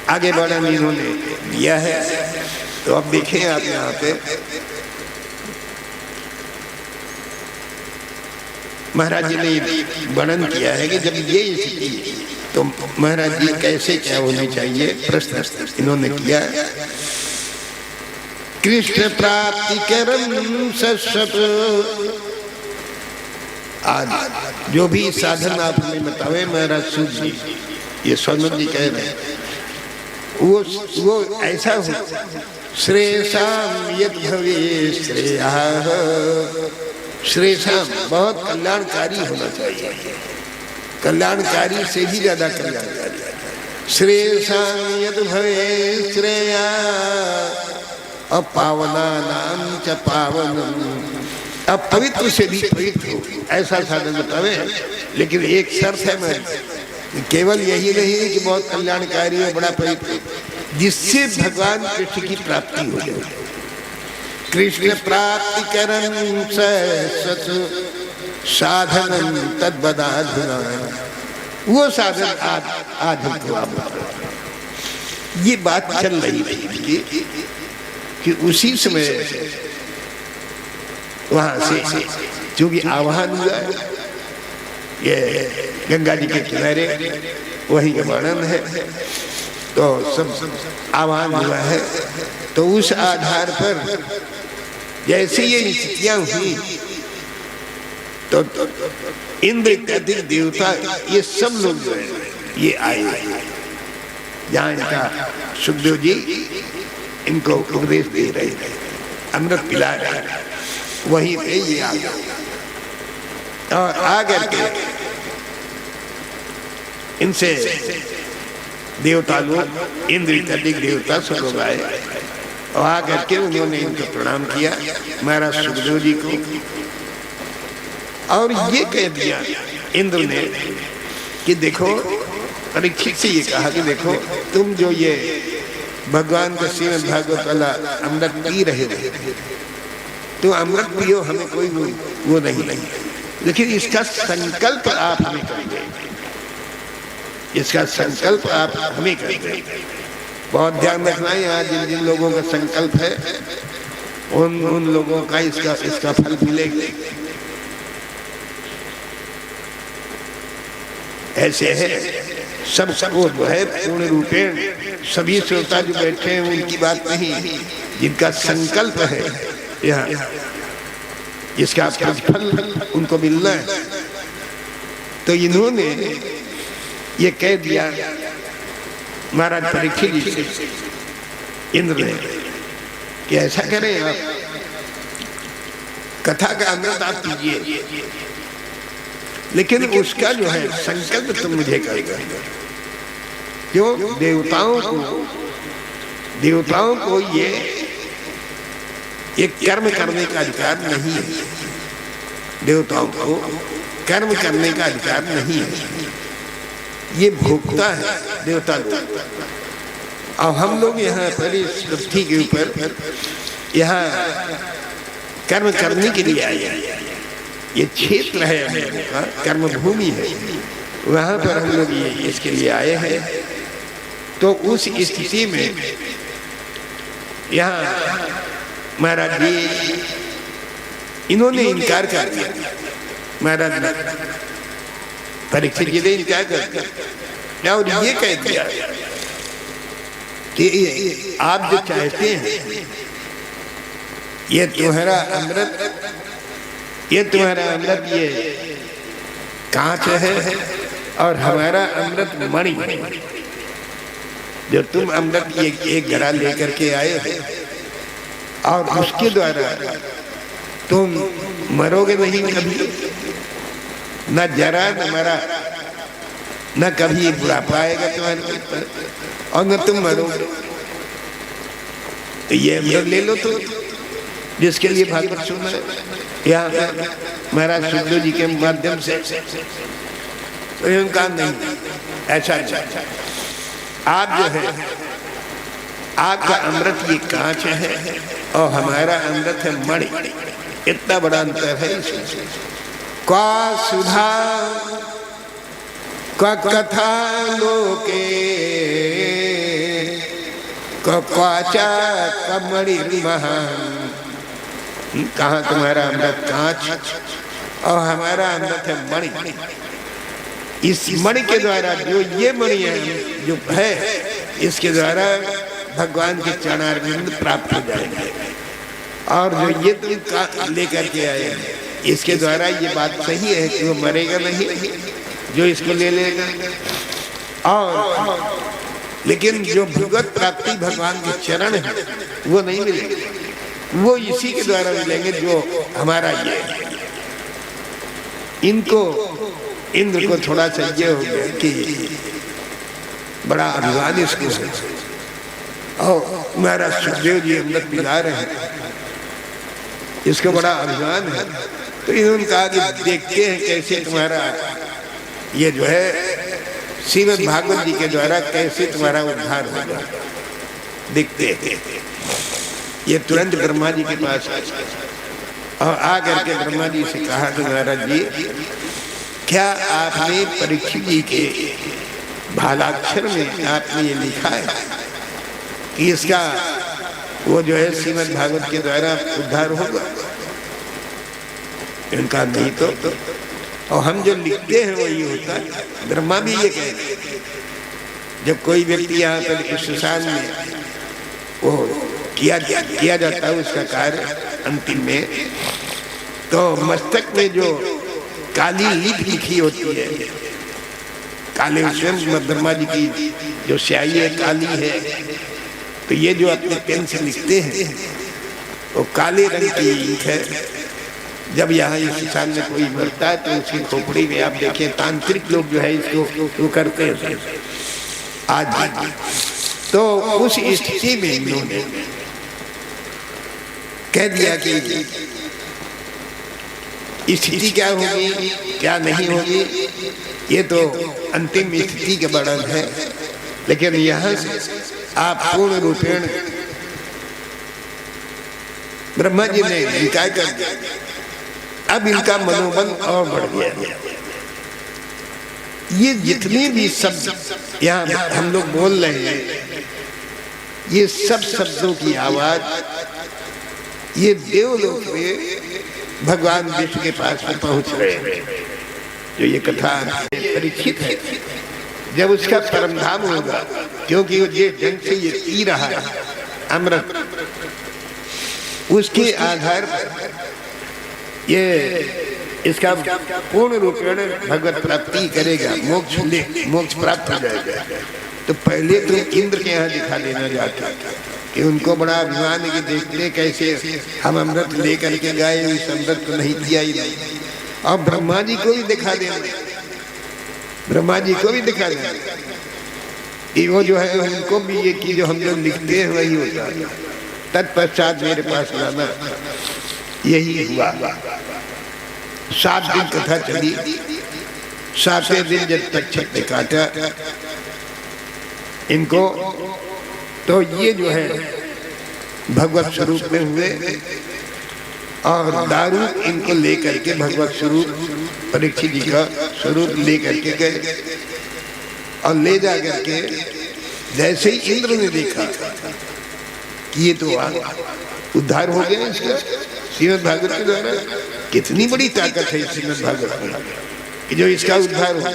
आगे वर्णन इन्होंने दिया है। तो अब देखें आप यहाँ पे महाराज जी ने वर्णन किया है कि जब ये स्थिति तो महाराज जी कैसे क्या होनी चाहिए, प्रश्न इन्होंने किया। कृष्ण प्राप्ति करम सशत, आज जो भी साधन आपने बतावे महाराज सूत जी, ये सोनम जी कह रहे हैं, वो ऐसा हो श्रेयसाम यद भवे श्रेया, श्रेयसाम बहुत कल्याणकारी होना चाहिए, कल्याणकारी से भी ज्यादा कल्याणकारी। श्रेयसाम यद भवे श्रेया अपावना नाम च पावनम, अब पवित्र से भी पवित्र हो ऐसा साधन बतावे। लेकिन एक शर्त है, मैं केवल यही नहीं है कि बहुत कल्याणकारी हो, बड़ा पवित्र, जिससे भगवान कृष्ण की प्राप्ति हो जाए। कृष्ण प्राप्ति करम सत साधन तद्वदाधुना, वो साधन आज हमको आप ये बात चल रही थी कि उसी समय वहां से चूंकि आह्वान हुआ, ये गंगा जी के किनारे वही का वर्णन है, तो सब आह्वान हुआ है। तो उस आधार पर जैसे ये स्थितियां हुई तो इंद्र इत्यादि देवता ये सब लोग जो है ये आए, जहाँ इनका सुखदेव जी इनको उपदेश दे रहे थे, अमृत पिला रहे थे, वहीं पे ये आ गए। और आकर के इनसे देवता लोग, इंद्र इत्यादि देवता सब लोग आए और आकर के उन्होंने इनको प्रणाम किया महाराज सुखदेव जी को। और ये कह दिया इंद्र ने कि देखो, परीक्षित से ये कहा कि देखो तुम जो ये भगवान का श्रीमद् भागवत वाला अमृत पी रहे हो, तो अमृत पियो, हमें कोई वो नहीं, लेकिन इसका संकल्प आप हमें करेंगे, इसका संकल्प आप हमें करेंगे। बहुत ध्यान रखना है, यहाँ जिन जिन लोगों का संकल्प है उन लोगों का इसका फल मिलेगा। ऐसे है सब वो है पूर्ण रूपेण, सभी श्रोता जो बैठे हैं उनकी बात नहीं, जिनका संकल्प है यहाँ इसका प्रतिफल उनको मिलना है। तो इन्होंने ये कह दिया महाराज परीक्षित जी से इंद्र ने कि ऐसा करें, आप कथा का अमृत आप पीजिए, लेकिन उसका जो है संकल्प तुम मुझे करेगा। क्यों? देवताओं को ये कर्म करने का अधिकार नहीं है, देवताओं को कर्म करने का अधिकार नहीं है, ये भोक्ता है देवता लोग। और हम लोग यहाँ पर इस पृथ्वी के ऊपर यहाँ कर्म करने के लिए आए हैं, ये क्षेत्र है हम लोगों का, कर्म भूमि है, वहाँ पर हम लोग ये इसके लिए आए हैं। तो उस स्थिति में यहाँ महाराज जी इन्होंने इनकार कर दिया, महाराज परीक्षित जी ने इनकार कर दिया और ये कह दिया कि आप जो चाहते हैं ये तुम्हारा अमृत ये कांच है और हमारा अमृत मणि, जो तुम अमृत ये एक घड़ा लेकर के आए हो और उसके द्वारा तुम मरोगे नहीं कभी, न जरा न मरा, न कभी बुढ़ापा आएगा तुम्हारे ऊपर और न तुम मरोगे। तो ये अमृत ले लो, तो जिसके लिए भागवत सुनना है यहाँ पर महाराज सुखदेव जी के माध्यम से, तो उनका नहीं ऐसा। आप जो है आपका अमृत ये कांच है और हमारा अमृत है मणि। इतना बड़ा अंतर है इसमें। का सुधा का कथा लोके क्वाचा कमणि महान। कहाँ तुम्हारा अमृत कांच और हमारा अमृत है मणि। इस मणि के द्वारा जो ये मणि है जो है, इसके द्वारा भगवान के चरणारविंद प्राप्त हो जाएंगे। और जो ये तुम लेकर के आए हैं, इसके द्वारा ये बात सही है कि वो मरेगा नहीं जो इसको ले लेगा। और लेकिन जो भगवत प्राप्ति भगवान के चरण है वो नहीं मिलेगी, वो इसी के द्वारा मिलेंगे जो हमारा ये है। इनको इंद्र को थोड़ा सा ये हो गया कि बड़ा अभिमान इसको है और महाराज सुखदेव जी अमृत पिला रहे हैं, इसको बड़ा अभिमान है। तो इन्होंने कहा कि देखते हैं कैसे तुम्हारा ये जो है श्रीमद् भागवत जी के द्वारा कैसे तुम्हारा उद्धार होगा, देखते हैं। ये तुरंत ब्रह्मा जी के पास और आकर के ब्रह्मा जी से कहा कि महाराज जी, क्या आपने परीक्षित जी के भालाक्षर में आपने ये लिखा है कि इसका वो जो है श्रीमद् भागवत के द्वारा उद्धार होगा? इनका नहीं तो और हम जो लिखते हैं वही होता है। ब्रह्मा भी ये कहते हैं, जब कोई व्यक्ति यहाँ पर इस संसार में वो किया जाता है उसका कार्य अंतिम में, तो मस्तक में जो काली लिपि लिखी होती है, काले स्वयं ब्रह्मा जी की जो स्याही है काली है, तो ये जो अपने पेन से लिखते हैं वो काले रंग की इंक है। जब यहाँ इस संसार में कोई मरता है तो उसकी खोपड़ी में आप देखें, तांत्रिक लोग जो है इसको वो करते हैं आज। तो उस स्थिति में इन्होंने कह दिया कि स्थिति क्या होगी क्या नहीं होगी, ये तो अंतिम स्थिति के वर्णन है। लेकिन यहाँ से आप पूर्ण रूपेण ब्रह्मा जी ने निकाय कर दिया। अब इनका मनोबल और बढ़ गया। ये जितने भी शब्द यहाँ हम लोग बोल रहे हैं, ये सब शब्दों की आवाज ये देवलोक में भगवान विष्णु के पास में पहुंच रहे हैं। जो ये कथा परीक्षित है, जब उसका परमधाम होगा, क्योंकि वो जिस ढंग से ये पी रहा है अमृत, उसके आधार पर ये इसका पूर्ण रूपेण भगवत प्राप्ति करेगा, मोक्ष प्राप्त हो जाएगा। तो पहले तो इंद्र के यहाँ दिखा देना जाता कि उनको बड़ा अभिमान है कि देखते कैसे हम अमृत लेकर के गए, इस अमृत को नहीं दिया ही नहीं। और ब्रह्मा जी को भी दिखा देना, ब्रह्मा जी को भी दिखा देना कि वो जो है उनको भी ये कि जो हम लोग लिखते हैं वही होता है। तत्पश्चात मेरे पास लाना, यही हुआ। 7 दिन कथा चली। 7वें दिन जब तक छत्ते काटा इनको, तो ये जो है भगवत स्वरूप में हुए और दारू इनको लेकर के भगवत स्वरूप परीक्षित जी का स्वरूप लेकर के गए और ले जा करके जैसे ही इंद्र ने देखा कि ये तो उद्धार हो गया इसका श्रीमद् भागवत के द्वारा, कितनी बड़ी ताकत है श्रीमद् भागवत में कि जो इसका उद्धार हो,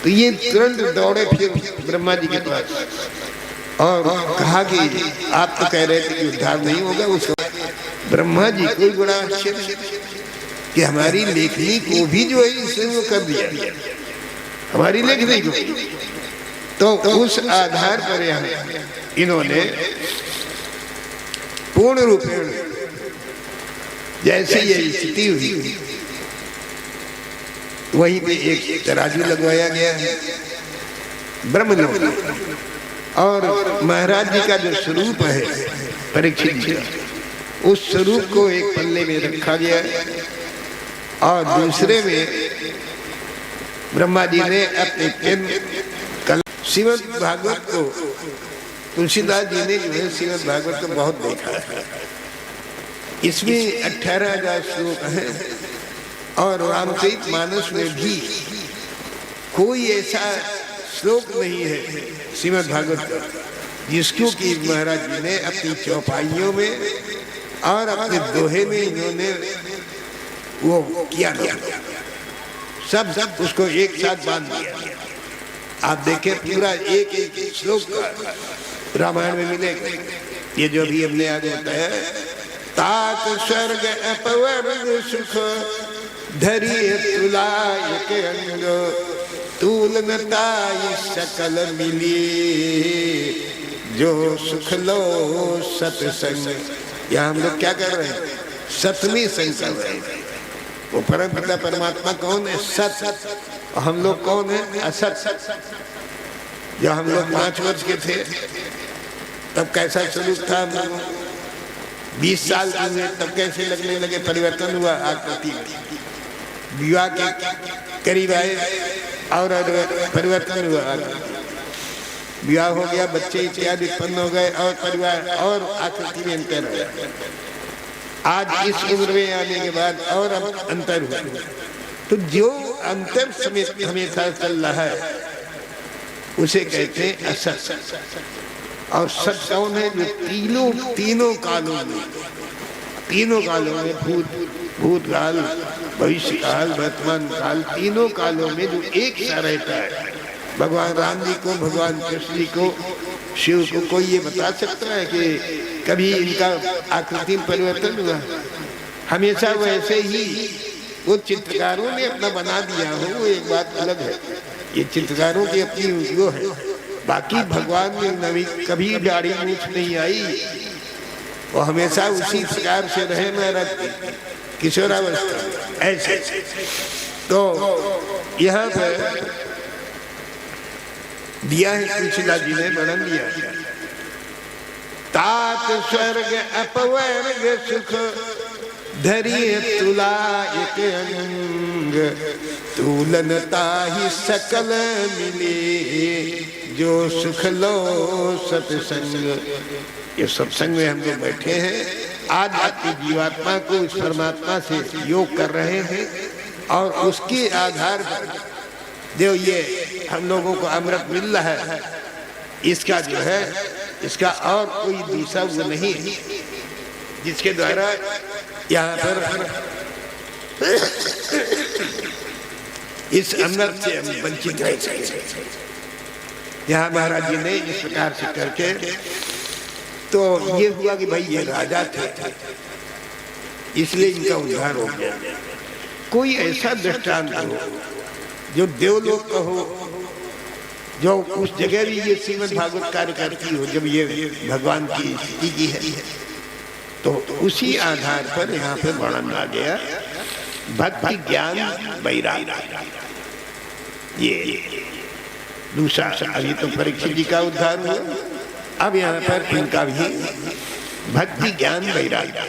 तो ये तुरंत दौड़े फिर ब्रह्मा जी के पास और कहा कि आप तो कह रहे थे कि उद्धार नहीं होगा। उसको ब्रह्मा जी को बड़ा आश्चर्य कि हमारी लेखनी को भी जो है इसने वो कर दिया, हमारी लेखनी को। तो उस आधार पर यहाँ इन्होंने पूर्ण रूप में जैसे ये स्थिति हुई, वहीं पे एक तराजू लगवाया गया है ब्रह्मलोक, और महाराज जी का जो स्वरूप है परीक्षित जी का, उस स्वरूप को एक पल्ले में रखा गया है और दूसरे में ब्रह्मा जी ने अपने पेन कलम श्रीमद् भागवत को तुलसीदास जी ने जो है श्रीमद् भागवत को बहुत देखा है। इसमें 18,000 श्लोक हैं और रामचरित मानस में भी कोई ऐसा श्लोक नहीं है श्रीमद् भागवत का जिसको कि महाराज जी ने अपनी चौपाइयों में और अपने दोहे में इन्होंने वो किया सब उसको एक साथ बांध दिया। आप देखें पूरा एक एक श्लोक का रामायण में मिलेगा। ये जो भी हमने आगे बताया, तात स्वर्ग अपवर्ग सुख धरिय तुलायक अंग तुलनताई सकल मिली जो सुख लो सत्संग। यहाँ हम लोग क्या कर रहे हैं? सतमी संग कर रहे हैं। वो परम पिता परमात्मा कौन है? सत। और हम लोग कौन है? असत। जब हम लोग 5 वर्ष के थे तब कैसा सलूक था हम लोगों, 20 साल के हुए तब कैसे लगने लगे, परिवर्तन हुआ आकृति में। विवाह के करीब आए और परिवर्तन हुआ। विवाह हो गया, बच्चे इत्यादि उत्पन्न हो गए और परिवार और आकृति में अंतर हो गया। आज इस उम्र में आने के बाद और अब अंतर हुआ। तो जो अंतर समेत हमेशा चल रहा है उसे कहते हैं असत। और सत कौन है? जो तीनों कालों में भूतकाल, भविष्य काल, वर्तमान काल, तीनों कालों में जो एक सा रहता है। भगवान राम जी को, भगवान कृष्ण जी को, शिव को कोई ये बता सकता है कि कभी इनका आकृति में परिवर्तन हुआ? हमेशा वैसे ही वो चित्रकारों ने अपना बना दिया हो, वो एक बात अलग है। ये चित्रकारों की अपनी वो है। बाकी भगवान में नवी कभी दाढ़ी मूछ नहीं आई, वो हमेशा उसी प्रकार से रहे महाराज किशोरावस्था ऐसे। तो यहाँ पर दिया है तुलसीदास जी ने वर्णन दिया, तात स्वर्ग अपवर्ग सुख धरिय तुलायक अंग तुलनता ही सकल मिले जो सुख लो सत्संग। ये सत्संग में हम लोग बैठे हैं, आज आपकी जीवात्मा को उस परमात्मा से योग कर रहे हैं और उसके आधार पर जो ये हम लोगों को अमृत मिल रहा है, इसका जो है इसका और कोई दूसरा वो नहीं है जिसके द्वारा यहाँ पर इस अमृत से हम वंचित रह सकते। यहाँ महाराज जी ने इस प्रकार से करके तो ये हुआ कि भाई ये राजा थे इसलिए इनका उद्धार हो गया। कोई ऐसा दृष्टांत हो जो देवलोक का हो, जो उस जगह भी ये श्रीमद् भागवत कार्य करती हो, जब ये भगवान की स्थिति की है, तो उसी आधार पर यहाँ पे वर्णन आ गया भक्ति ज्ञान वैराग्य। ये दूसरा, अभी तो परीक्षित जी का उद्धार हुआ, अब यहाँ पर इनका भी भक्ति ज्ञान वैराग्य।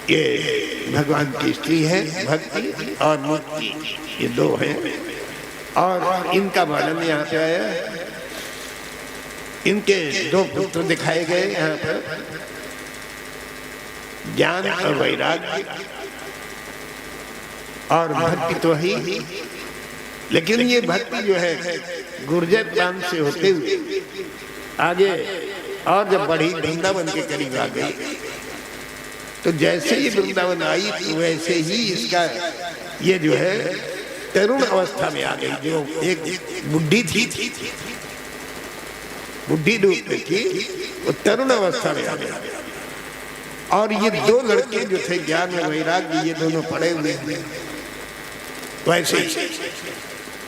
ये भगवान की स्त्री है भक्ति और मुक्ति, ये दो हैं। और इनका वर्णन यहाँ पे आया, इनके 2 पुत्र दिखाए गए यहाँ पर, ज्ञान और वैराग्य और भक्ति तो ही। लेकिन ये भक्ति जो है गुर्जर प्रांत से होते हुए आगे और जब बढ़ी वृंदावन के करीब आ गई, तो जैसे ही वृंदावन आई तो वैसे ही इसका ये जो है तरुण अवस्था में आ गई। जो एक बुढ़ी थी, बुढ़ी रूप में थी, वो तरुण अवस्था में आ गई। और ये 2 लड़के जो थे ज्ञान और वैराग्य, ये दोनों पड़े हुए थे वैसे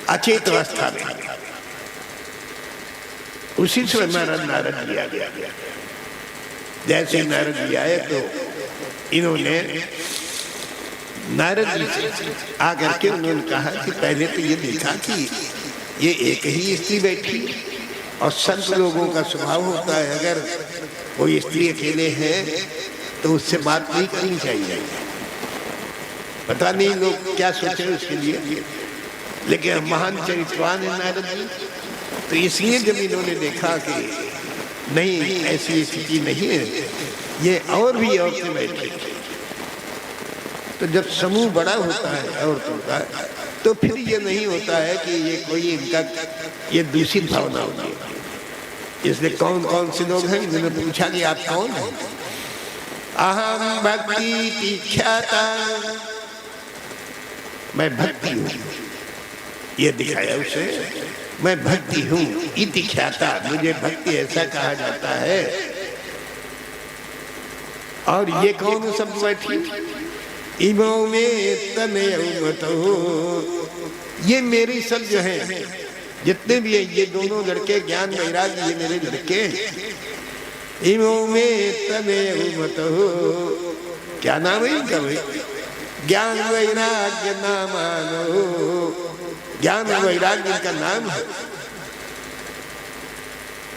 अचेत अवस्था में। उसी समय नारद जी आ गया। जैसे नारद जी आए तो इन्होंने नारद जी से आकर के उन्होंने कहा कि पहले तो ये देखा कि ये एक ही स्त्री बैठी, और संत लोगों का स्वभाव होता है अगर कोई स्त्री अकेले है तो उससे बात नहीं करनी चाहिए। पता नहीं लोग क्या सोचे उसके लिए, लेकिन महान चरित्रवान है नारद जी। तो इसलिए जब इन्होंने देखा कि नहीं, ऐसी स्थिति नहीं है, ये और भी औरतें बैठी। तो जब समूह बड़ा होता है औरतों का, तो फिर ये नहीं होता है कि ये कोई इनका ये दूषित भावना होगी। इसलिए कौन कौन से लोग हैं, इन्होंने पूछा कि आप कौन हैं? अहम भक्ति तीख्याता, मैं भक्ति हूँ, ये दिखाया उसे, मैं भक्ति हूँ। इति ख्याता, मुझे भक्ति ऐसा कहा जाता है। और ये कौन सब बैठी? इमो में तनयमतो, ये मेरी सब जो है, जितने भी है, ये दोनों लड़के ज्ञान वैराग्य, ये मेरे लड़के। इमो में तनयमतो, क्या नाम है इनका भाई? ज्ञान वैराग्य नामानो, ज्ञान वैराग्य इनका नाम है।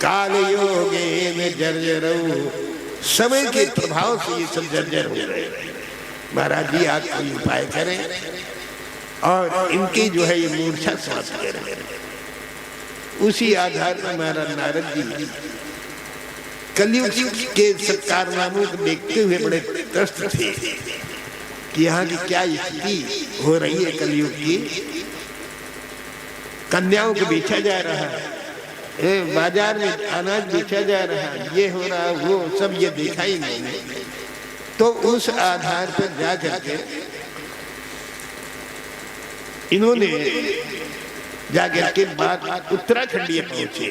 काल योगे में जर्जरो, समय के प्रभाव से ये सब जर्जर हो रहे हैं। महाराज जी आप कोई उपाय करें और इनकी जो है ये मूर्छा समाप्त करें। उसी आधार पर महाराज नारद जी कलयुग के सब कारनामों को देखते हुए बड़े त्रस्त थे कि यहाँ की क्या स्थिति हो रही है। कलयुग की कन्याओं को बेचा जा रहा है, बाजार में अनाज बेचा जा रहा है, ये हो रहा है, वो सब ये देखा ही नहीं। तो उस आधार पर जा करके इन्होंने जाकर के बाद उत्तराखंड ये पहुंचे,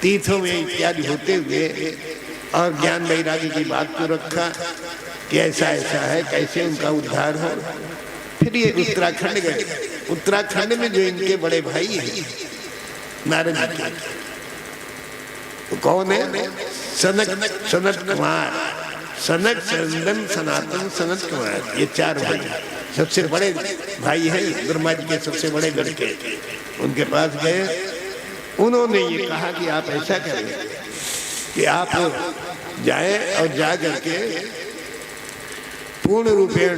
तीर्थों में इत्यादि होते हुए, और ज्ञान वैराग्य की बात को रखा कि ऐसा ऐसा है, कैसे उनका उद्धार हो। फिर ये उत्तराखंड गए। उत्तराखंड में जो इनके बड़े भाई हैं नारद जी के, तो कौन है? सनत कुमार, सनक, सनंदन, सनातन, सनत कुमार, ये चार भाई सबसे बड़े भाई हैं, ब्रह्मा जी के सबसे बड़े लड़के। उनके पास गए, उन्होंने ये कहा कि आप ऐसा करें कि आप जाएं और जा करके पूर्ण रूपेण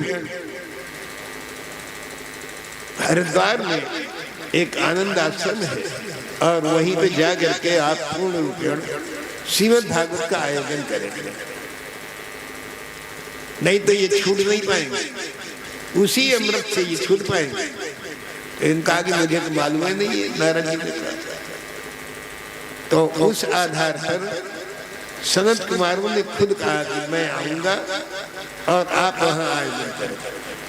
हरिद्वार में एक आनंद आश्रम है, और वहीं पे जा करके आप पूर्ण रूपेण श्रीमद् भागवत का आयोजन करेंगे। नहीं तो ये छूट नहीं पाएंगे, उसी अमृत से ये छूट पाएंगे। तो इनका आगे मुझे तो मालूम है नहीं है, नारद जी ने कहा। तो उस आधार पर सनत कुमारों ने खुद कहा कि मैं आऊंगा और आप वहां आयोजन करें।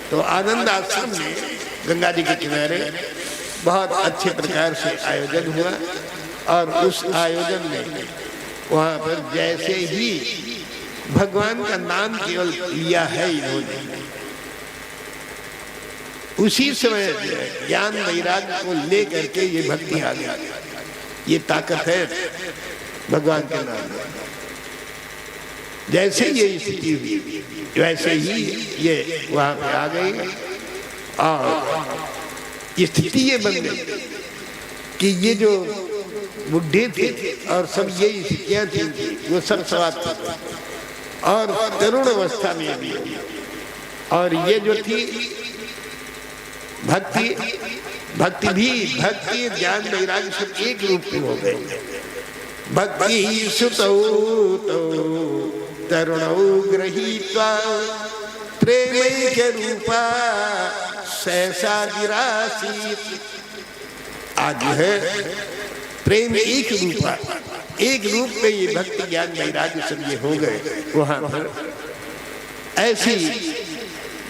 तो आनंद आश्रम में गंगा जी के किनारे बहुत अच्छे प्रकार से आयोजन हुआ, और उस आयोजन में वहां पर जैसे ही भगवान का नाम केवल लिया है इन्होंने, उसी समय ज्ञान वैराग्य को लेकर के ये भक्ति आ गई। ये ताकत है भगवान के नाम में। जैसे ये स्थिति हुई वैसे ही ये वहां पे आ गई, और स्थिति ये बन गई कि ये जो बुढ़े थे और सब ये स्थितियां थी, वो सब समाप्त हो गई, और तरुण अवस्था में भी। और ये जो थी भक्ति ज्ञान वैराग्य सब एक रूप में हो गए। भक्ति सुतौ तरुणौ गृहीत्वा प्रेमैक्य रूपा सहसा विरासीत। आज है प्रेम एक रूपा, एक रूप में ये भक्ति ज्ञान वैराग्य सब ये हो गए। वहां पर ऐसी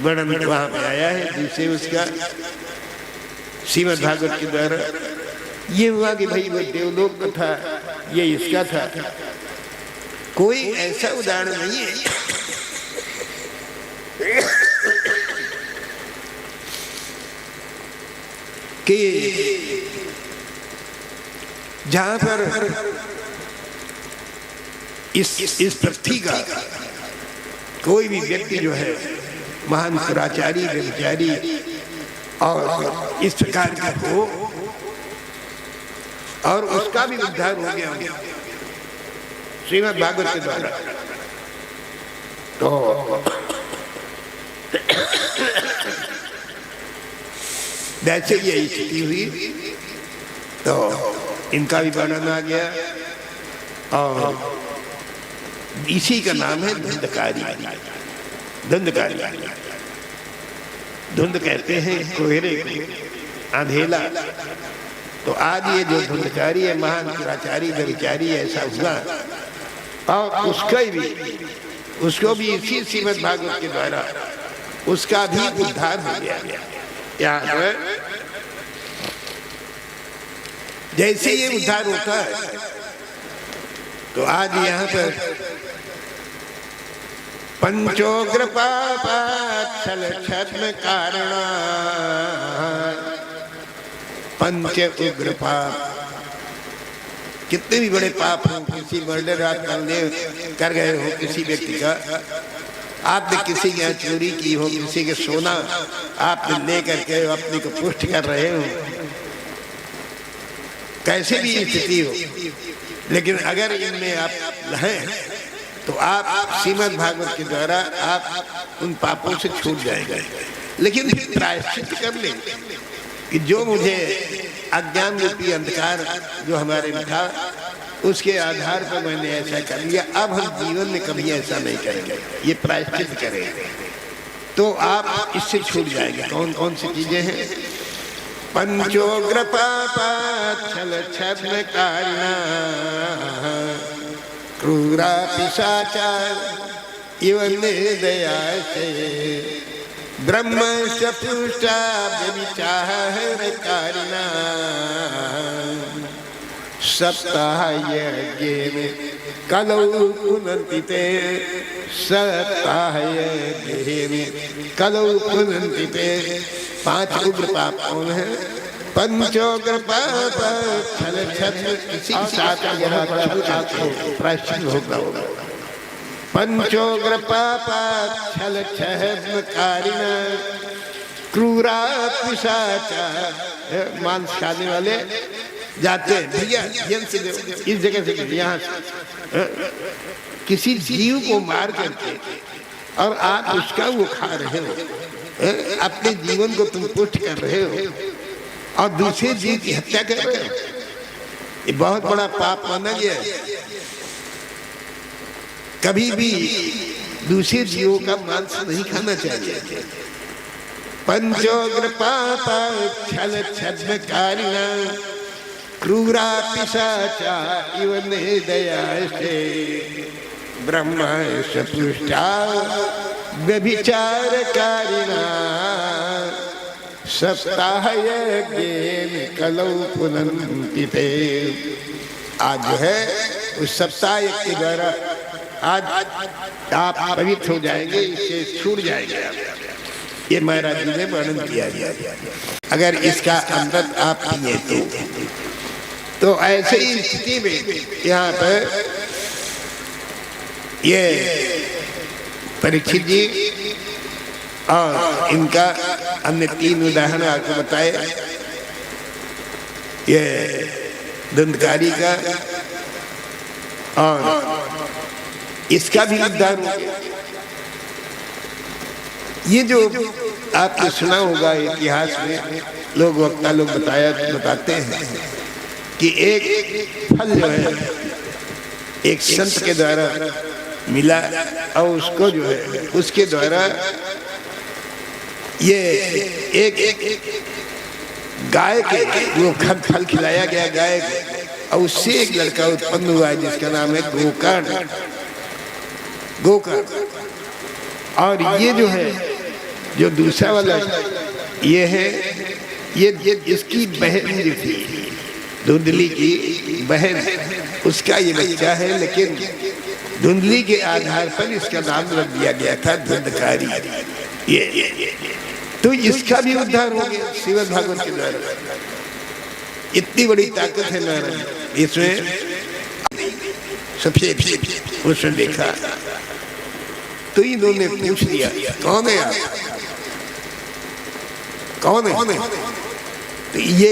वर्णन वहां पे आया है, जिससे उसका श्रीमद् भागवत के द्वारा ये हुआ कि भाई वो देवलोक का था, ये इसका था। कोई ऐसा उदाहरण नहीं है कि जहां पर इस पृथ्वी का कोई भी व्यक्ति जो है महान दुराचारी व्यभिचारी और इस प्रकार का हो, और उसका भी उद्धार हो गया श्रीमद् भागवत के द्वारा। तो जैसे ये स्थिति हुई तो इनका भी वर्णन आ गया। और इसी का नाम है धुंधकारी। धुंधकारी, धुंध कहते हैं कोहरे को, अंधेला। तो आज ये जो धुंधकारी है, महान दुराचारी व्यभिचारी ऐसा हुआ, और उसको भी इसी श्रीमद् भागवत के द्वारा उसका भी उद्धार हो गया। यहाँ पर जैसे ये उद्धार होता है, तो आज यहाँ पर पंचोग्र पापाच्छल छद्म कारण, पंच उग्र पाप, कितने भी बड़े पाप हो, किसी मर्डर आप कर गए हो किसी व्यक्ति का, आपने किसी के यहाँ चोरी की हो, किसी के सोना आपने ले करके अपने को पुष्ट कर रहे हो, कैसे भी स्थिति हो, लेकिन अगर इनमें आप हैं तो आप श्रीमद् भागवत के द्वारा आप उन पापों से छूट जाएंगे। लेकिन फिर प्रायश्चित कर ले कि जो मुझे अज्ञान रूपी अंधकार जो हमारे में था, उसके आधार पर मैंने ऐसा कर लिया, अब हम जीवन में कभी ऐसा नहीं करेंगे, ये प्रायश्चित करेंगे तो आप इससे छूट जाएंगे। कौन कौन सी चीजें हैं? पंचोग्र पापाच्छल छद्म कारिणा, क्रूरा पिशाचा इव निर्दयासे, ब्रह्मश्च पुष्टा व्यभिचारकारिणा, सप्ताह यज्ञेन कलौ पुनन्ति ते, सप्ताह यज्ञेन कलौ पुनन्ति ते। 5 उग्र पाप कौन है? पंचोग्र पाप छल छद्म, इसी के साथ प्रायश्चित होगा। पंचोग्र पाप छल छद्म कारिणा, क्रूरा पिशाचा, मांस खाने वाले जाते हैं भैया इस जगह से यहाँ किसी जीव को मार करके और आप उसका वो खा रहे हो, अपने जीवन को तुम पुष्ट कर रहे हो और दूसरे जीव की हत्या कर रहे हो, ये बहुत बड़ा पाप माना गया है। कभी भी दूसरे जीवों का मांस नहीं खाना चाहिए। पंचोग्र पाप छल छद्म कारिणा, क्रूरा पिशाचा इव निर्दयासे, ब्रह्मश्च पुष्टा व्यभिचारकारिणा, सप्ताह यज्ञेन कलौ पुनन्ति ते। आज जो है उस सप्ताह यज्ञ के द्वारा आज आप पवित्र हो जाएंगे, इससे छूट जाएंगे। ये महाराज जी ने वर्णन किया गया। अगर इसका अमृत आप पिए तो ऐसे ही स्थिति में यहाँ पर ये परीक्षित जी और इनका हमने 3 उदाहरण आपको बताए, ये धुंधकारी का और इसका भी उद्धार हो गया। ये जो आपने सुना होगा इतिहास में, लोग वक्ता लोग बताते हैं कि एक फल जो है एक संत के द्वारा मिला और उसको जो है उसके द्वारा ये एक गाय के वो फल खिलाया गया गाय को, और उससे एक लड़का उत्पन्न हुआ है जिसका नाम है गोकर्ण। और ये जो है जो दूसरा वाला ये है, ये इसकी बहन जो थी, धुंधली की बहन, उसका ये बच्चा है, लेकिन धुंधली के आधार पर इसका नाम रख दिया गया था धुंधकारी। ये तो इसका भी उद्धार हो गया श्रीमद् भागवत के द्वारा। इतनी बड़ी ताकत है नारायण इसमें। सफेद उसने देखा तो इन्होंने पूछ लिया कौन है आप, कौन है? तो ये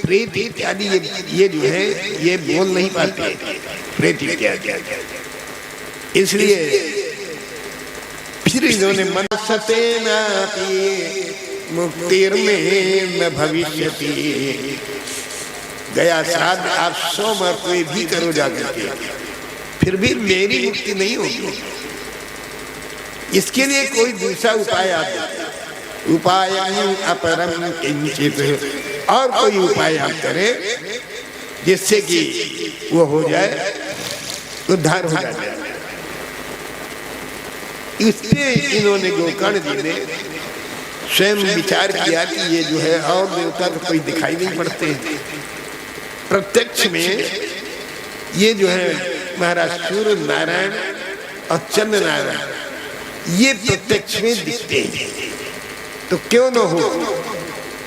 प्रेत इत्यादि ये जो है ये बोल नहीं पाते, प्रेत इत्यादि, इसलिए फिर इन्होंने मनसते नापि मुक्तिर्मे न भविष्यति। गया श्राद्ध आप 100 मरतबे भी करो जाकर के, फिर भी मेरी मुक्ति नहीं होगी। इसके लिए कोई दूसरा उपाय आप देते, उपाय अपरम किंचित, और कोई उपाय आप करें जिससे कि वो हो जाए, उद्धार हो जाए। इसलिए इन्होंने गोकर्ण जी ने स्वयं विचार किया कि ये जो है और देवता तो कोई दिखाई नहीं पड़ते हैं, प्रत्यक्ष में ये जो है महाराज सूर्य नारायण और चंद्र नारायण ये प्रत्यक्ष में दिखते हैं, तो क्यों न हो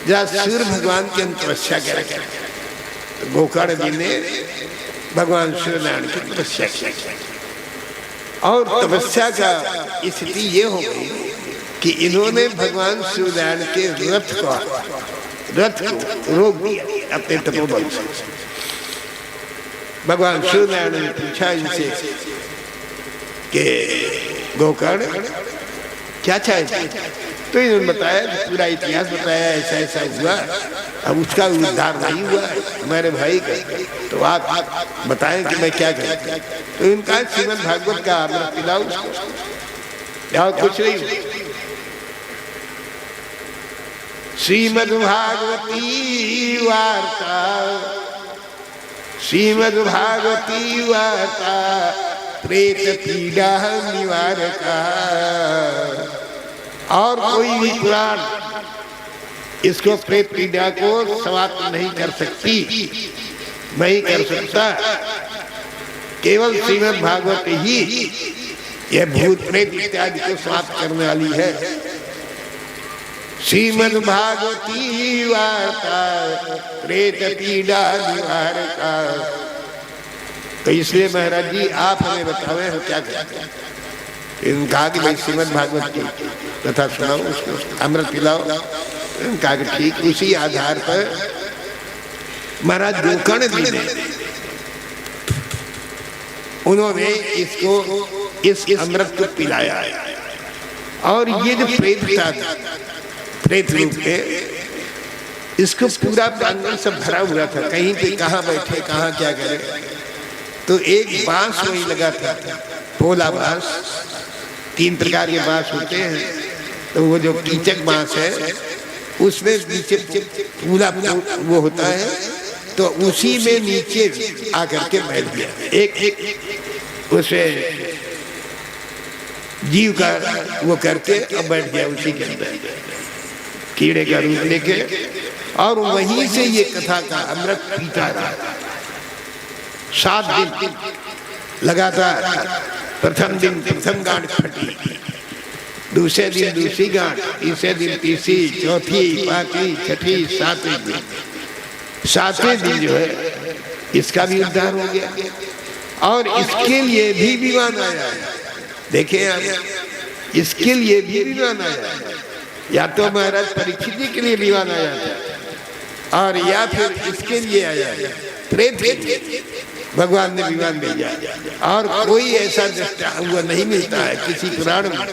जहाँ सूर्य भगवान की हम तपस्या करें। तो गोकर्ण जी ने भगवान सूर्य नारायण की तपस्या की, और तपस्या का स्थिति ये हो गई कि इन्होंने भगवान सूर्यनारायण के रथ को रोक दिया अपने तपोबल से। भगवान सूर्यनारायण ने पूछा इनसे कि गोकर्ण क्या चाहे, तो इन्होंने बताया, पूरा इतिहास बताया, ऐसा ऐसा हुआ, अब उसका उद्धार नहीं हुआ हमारे भाई का, तो आप बताएं कि मैं क्या करूं। तो इनका श्रीमद् भागवत का अमृत पिलाओ उसको, कुछ नहीं। श्रीमद् भागवती वार्ता, श्रीमद् भागवती वार्ता प्रेत पीड़ा निवारका। और कोई भी पुराण इसको प्रेत पीड़ा को समाप्त नहीं कर सकती, नहीं कर सकता। केवल श्रीमद् भागवत ही यह भूत प्रेत इत्यादि को समाप्त करने वाली है। श्रीमद् भागवती वार्ता प्रेत पीड़ा निवारका। तो इसलिए महाराज जी आप हमें बतावें हम क्या करते हैं। इन्होंने कहा कि भाई श्रीमद् भागवत की कथा सुनाओ, उसको अमृत पिलाओ। कहा कि ठीक। उसी आधार पर महाराज गोकर्ण जी ने उन्होंने इसको इस अमृत को पिलाया है। और ये जो प्रेत था, प्रेत रूप में, इसको पूरा प्रांगण सब भरा हुआ था, कहीं पे कहाँ बैठे कहाँ क्या करे। तो एक बांस वही लगा था, पोला बांस, 3 प्रकार के बांस होते हैं। तो वो जो कीचक बांस है उसमें नीचे पूरा वो होता है, तो उसी में नीचे आकर के बैठ गया। एक उसे जीव का वो करके अब बैठ गया उसी के अंदर, कीड़े का रूप लेके। और वहीं से ये कथा का अमृत पीता रहा 7 दिन लगातार। प्रथम दिन प्रथम गांठ फटी, दूसरे दिन दूसरी गांठ, तीसरे दिन तीसरी, चौथी, पांचवी, छठी, 7वें दिन। 7वें दिन जो है इसका भी उद्धार हो गया। और इसके लिए भी विमान आया है, देखें आप, इसके लिए भी विमान आया है। या तो महाराज परीक्षित जी के लिए विमान आया था, और या फिर इसके लिए आया है, प्रेत भगवान ने विमान भेजा। और कोई ऐसा दृष्टा हुआ नहीं मिलता है किसी पुराण में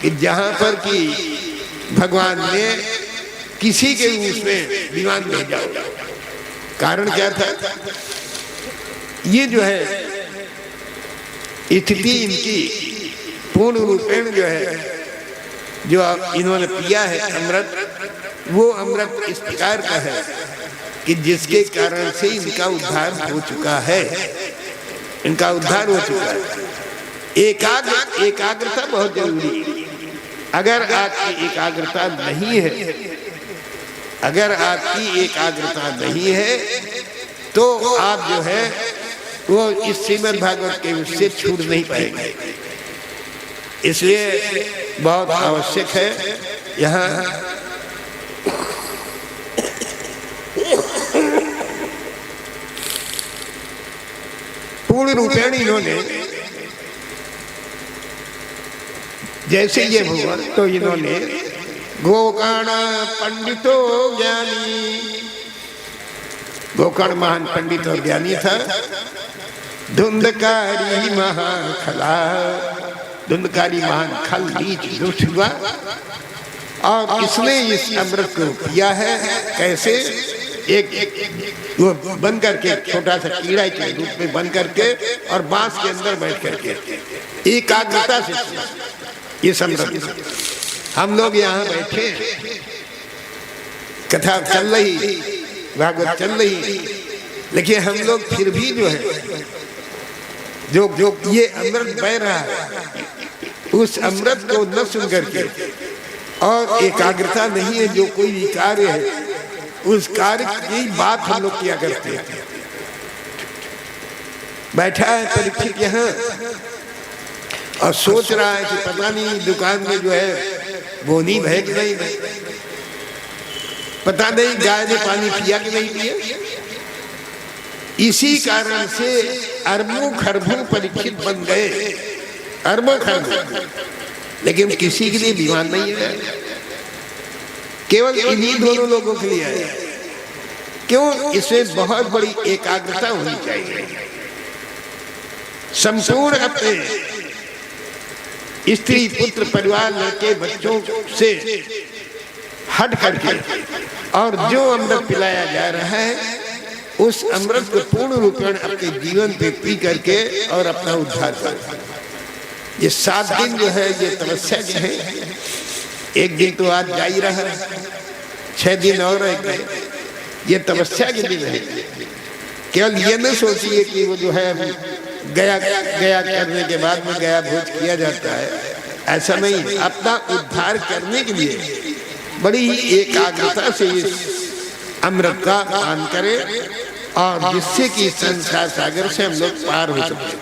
कि जहां पर कि भगवान ने किसी के रूप में विमान भेजा हो। कारण क्या था? ये जो है स्थिति इनकी पूर्ण रूपेण जो है, जो इन्होंने पिया है अमृत, वो अमृत इस प्रकार का है कि जिसके कारण से इनका उद्धार हो चुका है, इनका उद्धार हो चुका है। एकाग्रता बहुत जरूरी है। अगर आपकी एकाग्रता नहीं है, अगर आपकी एकाग्रता नहीं है, तो आप जो है वो इस श्रीमद् भागवत के उससे छूट नहीं पाएंगे। इसलिए बहुत आवश्यक है यहाँ पूर्ण रूपेण इन्होंने जैसे ये हुआ, तो इन्होंने गोकर्ण पंडितो ज्ञानी, गोकर्ण महान पंडित और ज्ञानी था। धुंधकारी महान खला, धुंधकारी महान खल नीच दुष्ट हुआ, और इसने इस अमृत को पिया है। कैसे? एक वो बंद करके, छोटा सा कीड़ा के रूप में बंद करके और बांस के अंदर बैठ करके एकाग्रता से ये समझ। हम लोग यहाँ बैठे, कथा चल रही, भागवत चल रही, लेकिन हम लोग फिर भी जो है जो ये अमृत बह रहा है, उस अमृत को न सुन करके और एकाग्रता नहीं है, जो कोई भी कार्य है उस कार्य की बात हम लोग किया करते हैं। बैठा है परीक्षित यहाँ और सोच रहा है कि पता नहीं दुकान में जो है वो नहीं है कि नहीं, पता नहीं गाय ने पानी पिया कि नहीं पिया। इसी कारण से अरबों खरबों परीक्षित बन गए, अरबों खरबों, लेकिन किसी के लिए बीमार नहीं है, केवल इन्हीं दोनों लोगों के लिए है। क्यों? इसमें बहुत बड़ी एकाग्रता होनी चाहिए। संपूर्ण अपने स्त्री पुत्र परिवार लड़के बच्चों से हट करके और जो अमृत पिलाया जा रहा है उस अमृत को पूर्ण रूपेण अपने जीवन पे पी करके और अपना उद्धार कर। ये 7 दिन जो है ये तपस्या के है। एक दिन तो आज जा ही रहा, 6 दिन और रह गए, ये तपस्या के दिन है। केवल ये न सोचिए कि वो जो है गया करने के बाद में गया भोज किया जाता है, ऐसा नहीं। अपना उद्धार करने के लिए बड़ी ही एकाग्रता से इस अमृत का पान करें और जिससे कि संसार सागर से हम लोग पार हो सके।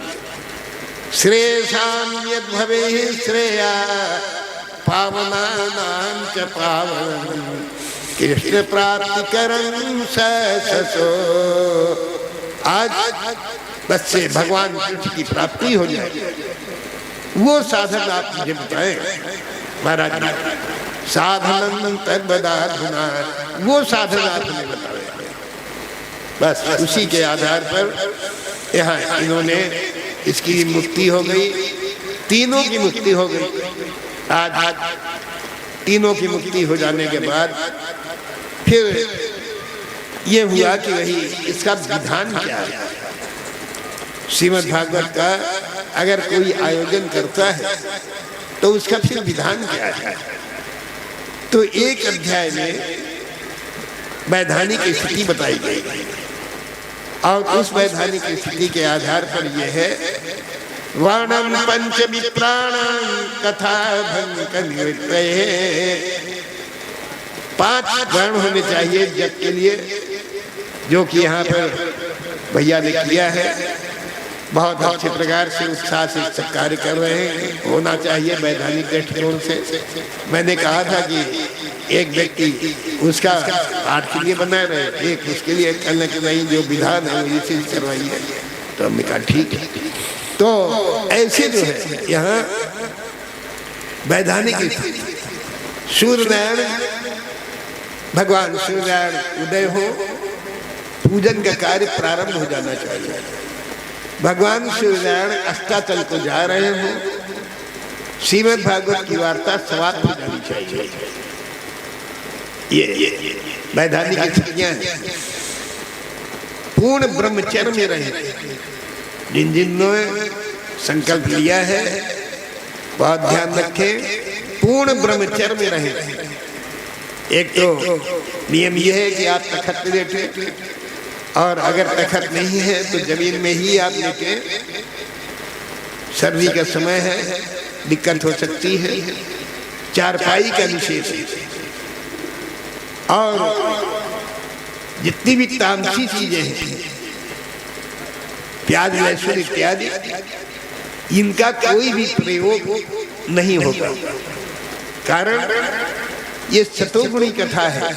श्रेयसां यद् भवेत् श्रेया पावनानां च पावनं कृष्ण प्राप्तिकरं ससो। आज बस से भगवान कृष्ण की प्राप्ति हो जाए, वो साधन आप मुझे बताएं महाराज। साधन तद्वदाधुना, वो साधन आप मुझे बताएं। बस उसी के आधार पर यहाँ इन्होंने इसकी मुक्ति हो गई, तीनों की मुक्ति हो गई। आज तीनों की मुक्ति हो जाने के बाद फिर ये हुआ कि वही इसका विधान क्या है। श्रीमद् भागवत का अगर कोई आयोजन करता है तो उसका फिर विधान क्या है। तो एक अध्याय में वैधानिक स्थिति बताई गई और उस वैधानिक स्थिति के आधार पर यह है वर्णम पंच विप्राणां कथा भंग निवृत्तये। 5 वर्ण होने चाहिए जप के लिए, जो कि यहाँ पर भैया ने किया है। बहुत अच्छे प्रकार से उत्साह से सब कार्य कर रहे हैं, होना चाहिए वैधानिक दृष्टिकोण से। मैंने कहा था कि एक व्यक्ति उसका पाठ के लिए बना रहे, एक उसके लिए करने के नहीं, जो विधान है वो इसी करवाई है। तो हमने कहा ठीक है। तो ऐसे जो है यहाँ वैधानिक सूर्यनारायण, भगवान सूर्यनारायण उदय हो, पूजन का कार्य प्रारंभ हो जाना चाहिए। भगवान सूर्यनारायण अस्ताचल को जा रहे हो, श्रीमद् भागवत की वार्ता समाप्त हो जानी चाहिए। ये वैधानिक स्थितियां हैं। पूर्ण ब्रह्मचर्य में रहे। जिन्होंने संकल्प लिया है बहुत ध्यान रखें, पूर्ण ब्रह्मचर्य में रहे। एक तो नियम यह है कि आप तखत पे लेटे, और अगर तखत नहीं है तो जमीन में ही आप लेटे। सर्दी का समय है, दिक्कत हो सकती है। चारपाई का विशेष है। और जितनी भी तामसी चीजें हैं, प्याज लहसुन इत्यादि, इनका कोई भी प्रयोग नहीं होगा। कारण ये सतोगुणी कथा है।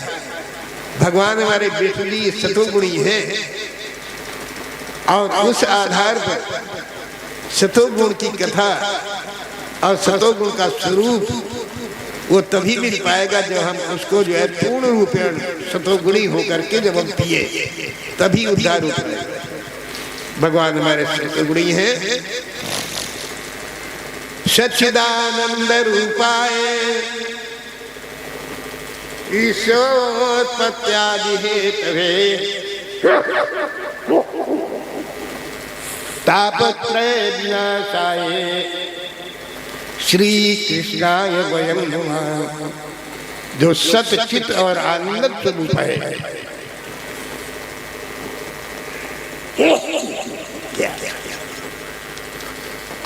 भगवान हमारे बेटली सतोगुणी है और उस आधार पर सतोगुण की कथा और सतोगुण का स्वरूप वो तभी मिल पाएगा जब हम उसको जो है पूर्ण रूपेण सतोगुणी होकर के जब हम पिए, तभी उद्धार हो पाएगा। भगवान हमारे सतोगुणी हैं। सच्चिदानंद रूपाय ईशोत्पत्त्यादि हेतवे तापत्रय विनाशाय श्री कृष्णाय वयं नमः। जो सत चित और आनंद स्वरूप है,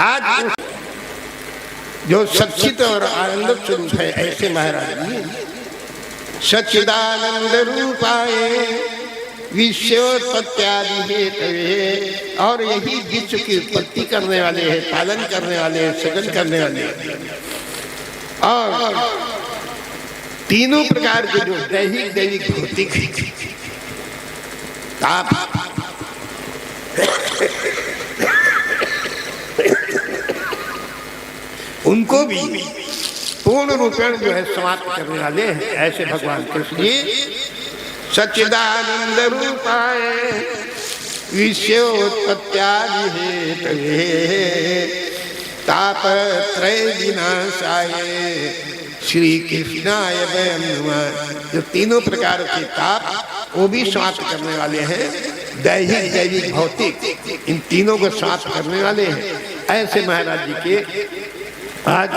आज जो सच्चित और आनंद स्वरूप है, ऐसे महाराज जी सच्चिदानंद रूपाय विश्वोत्पत्त्यादि हेतवे, और यही विश्व की उत्पत्ति करने वाले हैं, पालन करने वाले हैं, सृजन करने वाले हैं। और तीनों प्रकार के जो दैहिक दैविक भौतिक ताप उनको भी पूर्ण रूपेण जो है समाप्त करने वाले हैं, ऐसे भगवान कृष्ण जी सच्चिदानंद रूपाय विश्वोत्पत्त्यादि हेतवे तापत्रय विनाशाय श्री कृष्णाय वयं नमः। जो तीनों प्रकार के ताप वो भी समाप्त करने वाले हैं, दैहिक दैविक भौतिक इन तीनों को समाप्त करने वाले हैं, ऐसे महाराज जी के आज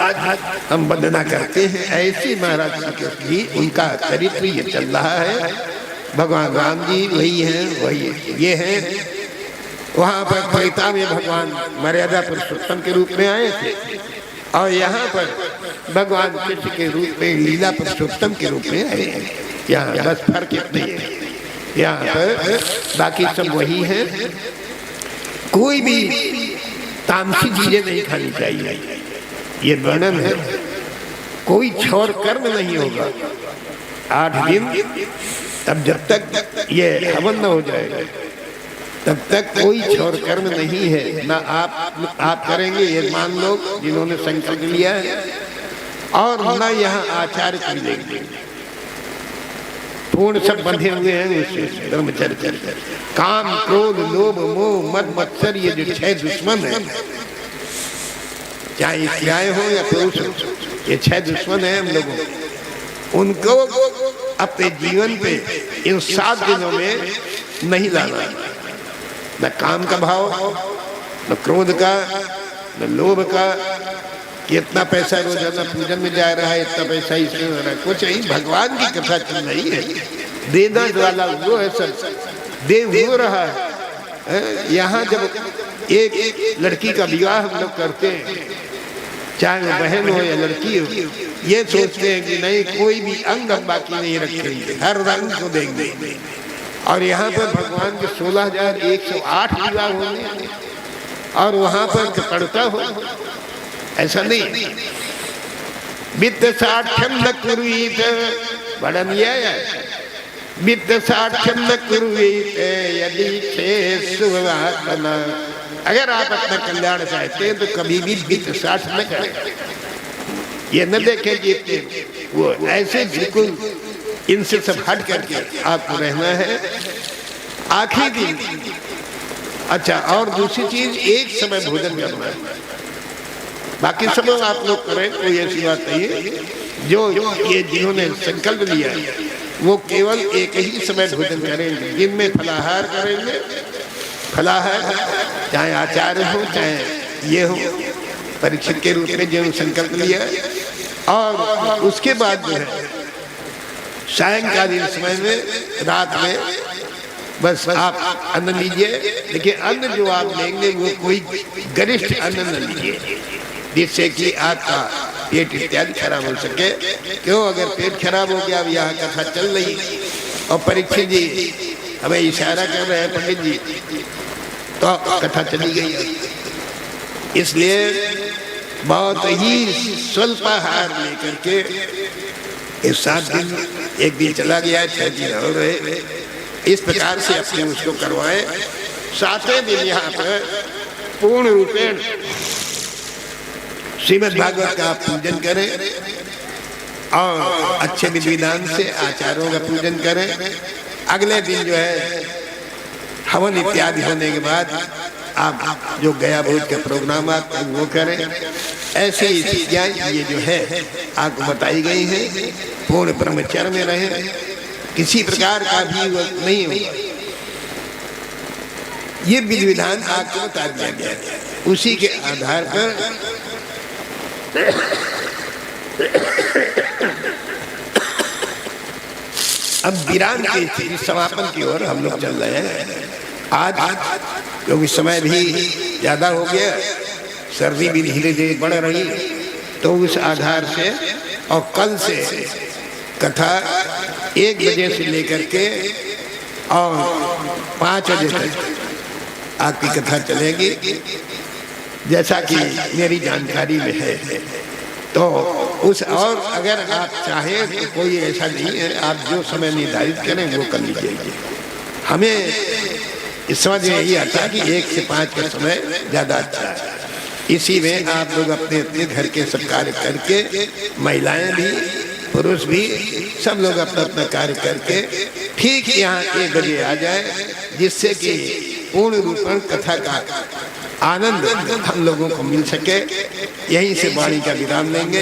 हम वंदना करते हैं। ऐसे महाराज श्री कृष्ण जी, उनका चरित्र ये चल रहा है। भगवान राम जी वही हैं, वही ये हैं। वहाँ पर त्रेता में भगवान मर्यादा पुरुषोत्तम के रूप में आए थे, और यहाँ पर भगवान कृष्ण के रूप में लीला पुरुषोत्तम के रूप में आए हैं। यहाँ बस फर्क इतना ही है, यहाँ पर बाकी सब वही है। कोई भी तामसी चीजें नहीं खानी चाहिए, ये वर्णन है। कोई छोर कर्म नहीं होगा 8 दिन, तब जब तक ये हवन न हो जाएगा तब तक कोई छोर कर्म नहीं है। ना आप करेंगे, ये मान लोग जिन्होंने संकल्प लिया है, और न यहाँ आचार्य करेंगे। पूर्ण सब बंधे हुए हैं उससे ब्रह्मचर्य। काम क्रोध लोभ मोह मद मत्सर, ये जो 6 दुश्मन है, चाहे स्त्रियाँ हो या पुरुष हो, ये 6 दुश्मन है हम लोगों को। उनको अपने जीवन पे इन 7 दिनों में नहीं लाना। न काम का भाव, न क्रोध का, न लोभ का, कि इतना पैसा रोजाना पूजन में जा रहा है, इतना पैसा इसमें हो रहा है, कुछ नहीं। भगवान की कथा चल रही है, देना वाला वो है, सब दे हो रहा है। यहाँ जब एक लड़की का विवाह हम लोग करते हैं, चाहे वो बहन हो या लड़की हो, ये सोचते हैं कि नहीं कोई भी अंग हम बाकी नहीं रखेंगे, हर रंग को देंगे। और यहाँ पर भगवान के 16,108 विवाह होंगे, और वहाँ पर पड़ता हो, ऐसा नहीं। वित्त साक्ष्यम न कुर्वीत, बड़ा निया है। वित्त साक्ष्यम न कुर्वीत यदि शुभवासना। अगर आप अपना कल्याण चाहते हैं तो कभी भी वित्त साक्ष्य न करें। ये न देखें कि वो ऐसे बिल्कुल इनसे सब हट करके आपको रहना है आखिरी दिन। अच्छा, और दूसरी चीज, एक समय भोजन करना है, बाकी सब आप लोग करें, कोई ऐसी बात नहीं है। जो ये जिन्होंने संकल्प लिया वो केवल एक ही समय भोजन करेंगे, दिन में फलाहार करेंगे। फलाहार चाहे आचार्य हो चाहे ये हो, परीक्षित के रूप में जिन्होंने संकल्प लिया, और उसके बाद जो है सायंकालीन समय में, रात में बस आप अन्न लीजिए। देखिए, अन्न जो आप लेंगे वो कोई गरिष्ठ अन्न न लीजिए, जिससे कि आपका पेट इत्यादि खराब हो सके। क्यों? अगर पेट खराब हो गया, अब यहाँ कथा चल रही और परीक्षित जी हमें इशारा कर रहे हैं पंडित जी, तो कथा चली गई। इसलिए बहुत ही स्वल्पाहार लेकर के इस 7 दिन, एक दिन चला गया, 6 दिन हो रहे, इस प्रकार से अपने उसको करवाएं। 7वें दिन यहाँ पर पूर्ण रूपेण श्रीमद् भागवत का पूजन करें, और अच्छे विधि विधान से आचार्यों का पूजन करें। अगले दिन जो है हवन इत्यादि होने के बाद आप जो गया भोज का प्रोग्राम आप वो करें। ऐसी स्थितियाँ ये जो है आपको बताई गई है। पूर्ण ब्रह्मचर्य में रहे, किसी प्रकार का भी नहीं हो, ये विधि विधान आपको बता दिया गया है। उसी के आधार पर अब विराम की स्थिति समापन की ओर हम लोग चल रहे हैं। आज क्योंकि समय भी ज्यादा हो गया, सर्दी भी धीरे धीरे बढ़ रही, तो उस आधार से और कल से कथा 1 बजे से लेकर के और 5 बजे तक आपकी कथा चलेगी, जैसा कि मेरी जानकारी में है। तो उस और अगर आप चाहें तो कोई ऐसा नहीं है, आप जो समय निर्धारित करें वो कर लीजिए। हमें इस समझ में यही आता है कि 1 से 5 का समय ज़्यादा अच्छा है। इसी में आप लोग अपने अपने घर के सब कार्य करके, महिलाएं भी पुरुष भी सब लोग अपना अपना कार्य करके ठीक यहाँ 1 बजे आ जाए, जिससे कि पूर्ण रूप में कथा का आनंद हम लोगों को मिल सके। यहीं से वाणी का विराम लेंगे।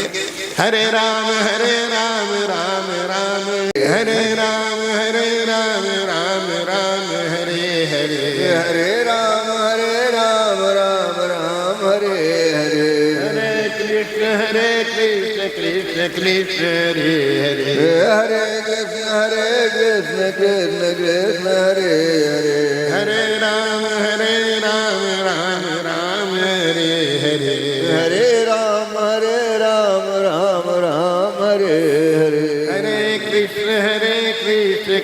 हरे राम राम राम हरे राम राम राम हरे हरे, हरे राम राम राम हरे हरे, हरे कृष्ण कृष्ण कृष्ण हरे हरे, हरे कृष्ण कृष्ण कृष्ण हरे हरे, हरे राम राम राम हरे हरे, हरे राम राम राम हरे हरे, हरे कृष्ण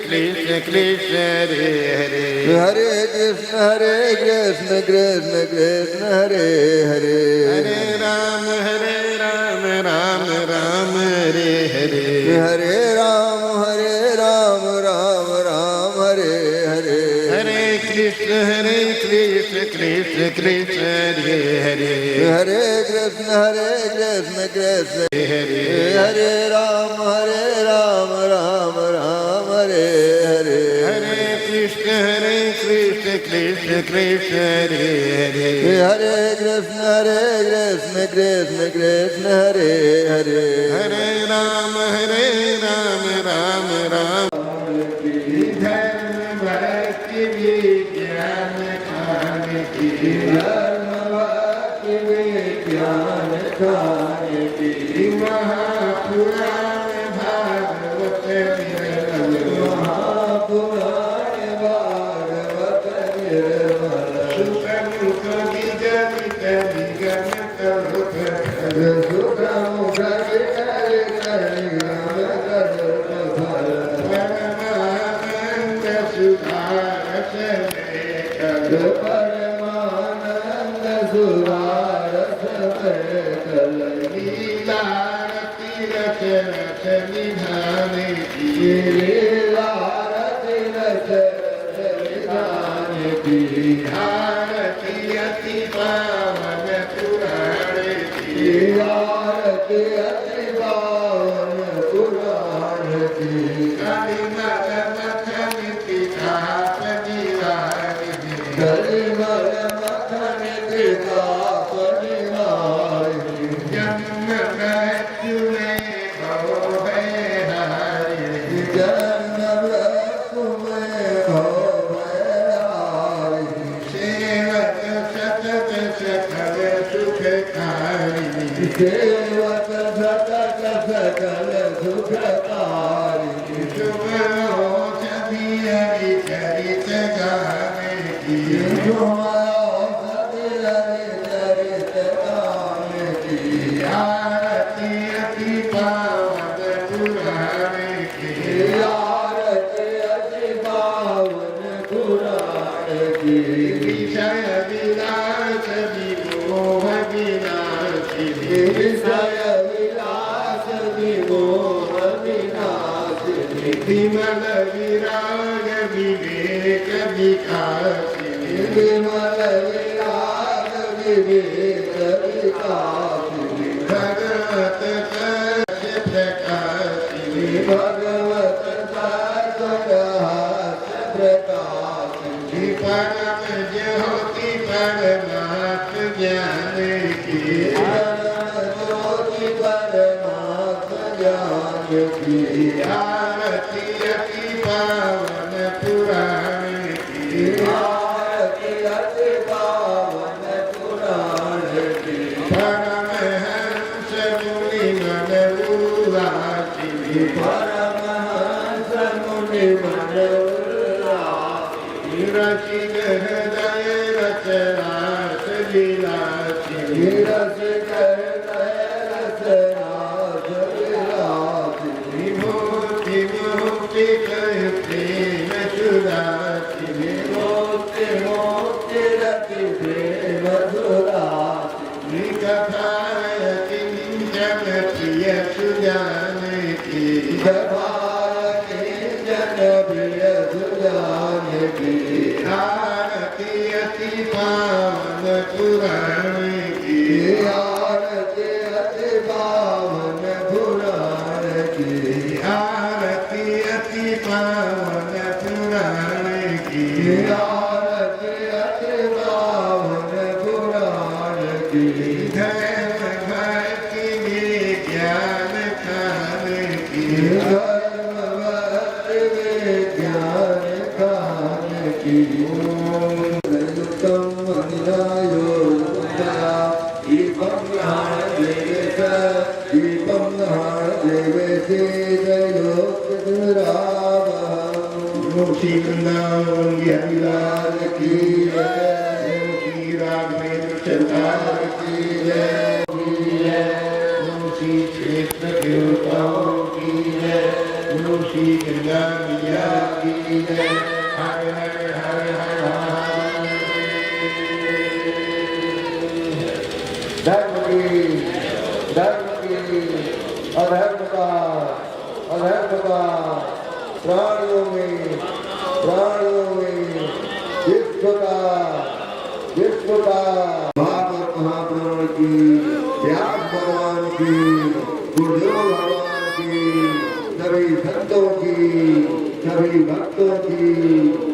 कृष्ण कृष्ण हरे हरे, हरे कृष्ण कृष्ण कृष्ण हरे हरे, हरे राम राम हरे हरे, हरे राम राम हरे हरे, हरे कृष्ण कृष्ण कृष्ण हरे हरे, हरे कृष्ण कृष्ण हरे हरे राम राम हरे हरे, हरे कृष्ण कृष्ण कृष्ण हरे हरे, हरे कृष्ण कृष्ण कृष्ण हरे हरे, हरे राम राम धर्म भक्ति विज्ञान खाने की, धर्म भक्ति विज्ञान खाने की, महापुराण भागवत निर्मल, महापुराण भागवत निर्मल, सुख मुख निगमित निगम करुत, सुख मुख विकर निगम करुत फल, परमानंद सुधारस लेकर, परमानंद सुधारस कल, लीला तीरथ रथ निधाने की, लीला रति रस निधान की, आरती अति पावन पुराण की, आरती अति पावन पुराण की, कलिमल मथन पिता परिवार में, कलिमल मथन पिता परिवार की, जन्म मृत्यु में भव भय हारे, जन्म मृत्यु में भव भय सेवक सतत सकल सुखकारी, सेवक सतत सकल सुखकारी, शुभ औषधि हरि चरित गाने की, चरित गाने की, आरती अति पावन पुराण की, आरती अति पावन पुराण की, विषय विलास विमोह विनाशिनी, विषय विलास विमोह विनाशिनी, विमल विराग विवेक विकासिनी, विमल विराग विवेक विकासिनी, भगवत तस्य प्रकाशिनी, भगवत प्रकाश प्रकाशिनी, परम ज्योति परमात्म ज्ञान की, परम रसिक हृदय रचनास लीलासी रसिक हृदय रचनास लीलासी विमुक्ति मुक्ति कह प्रेम सुरासी विमुक्ति मुक्ति रति प्रेम सुरासी कथाय किंचन प्रिय सुजान की कथाय किंचन प्रिय सुजान की आरती अति पावन पुराण की आरती अति पावन पुराण की आरती अति पावन पुराण की आरती अति पावन पुराण की धर्म भक्ति विज्ञान खान की धर्म भक्ति विज्ञान खान की युक्तम अनिलायो दीपम देवे श्री वृंदावन बिहारीलाल की जय श्री राघवेंद्र सरकार की जय श्री क्षेत्र देवताओं की जय श्री गंगा मैया की जय हर हर हर हर धर्म की अधर्म का प्राणियों में विश्व का भागवत महापुराण की व्यास भगवान की गुरुदेव भगवान की सभी संतों की सभी भक्तों की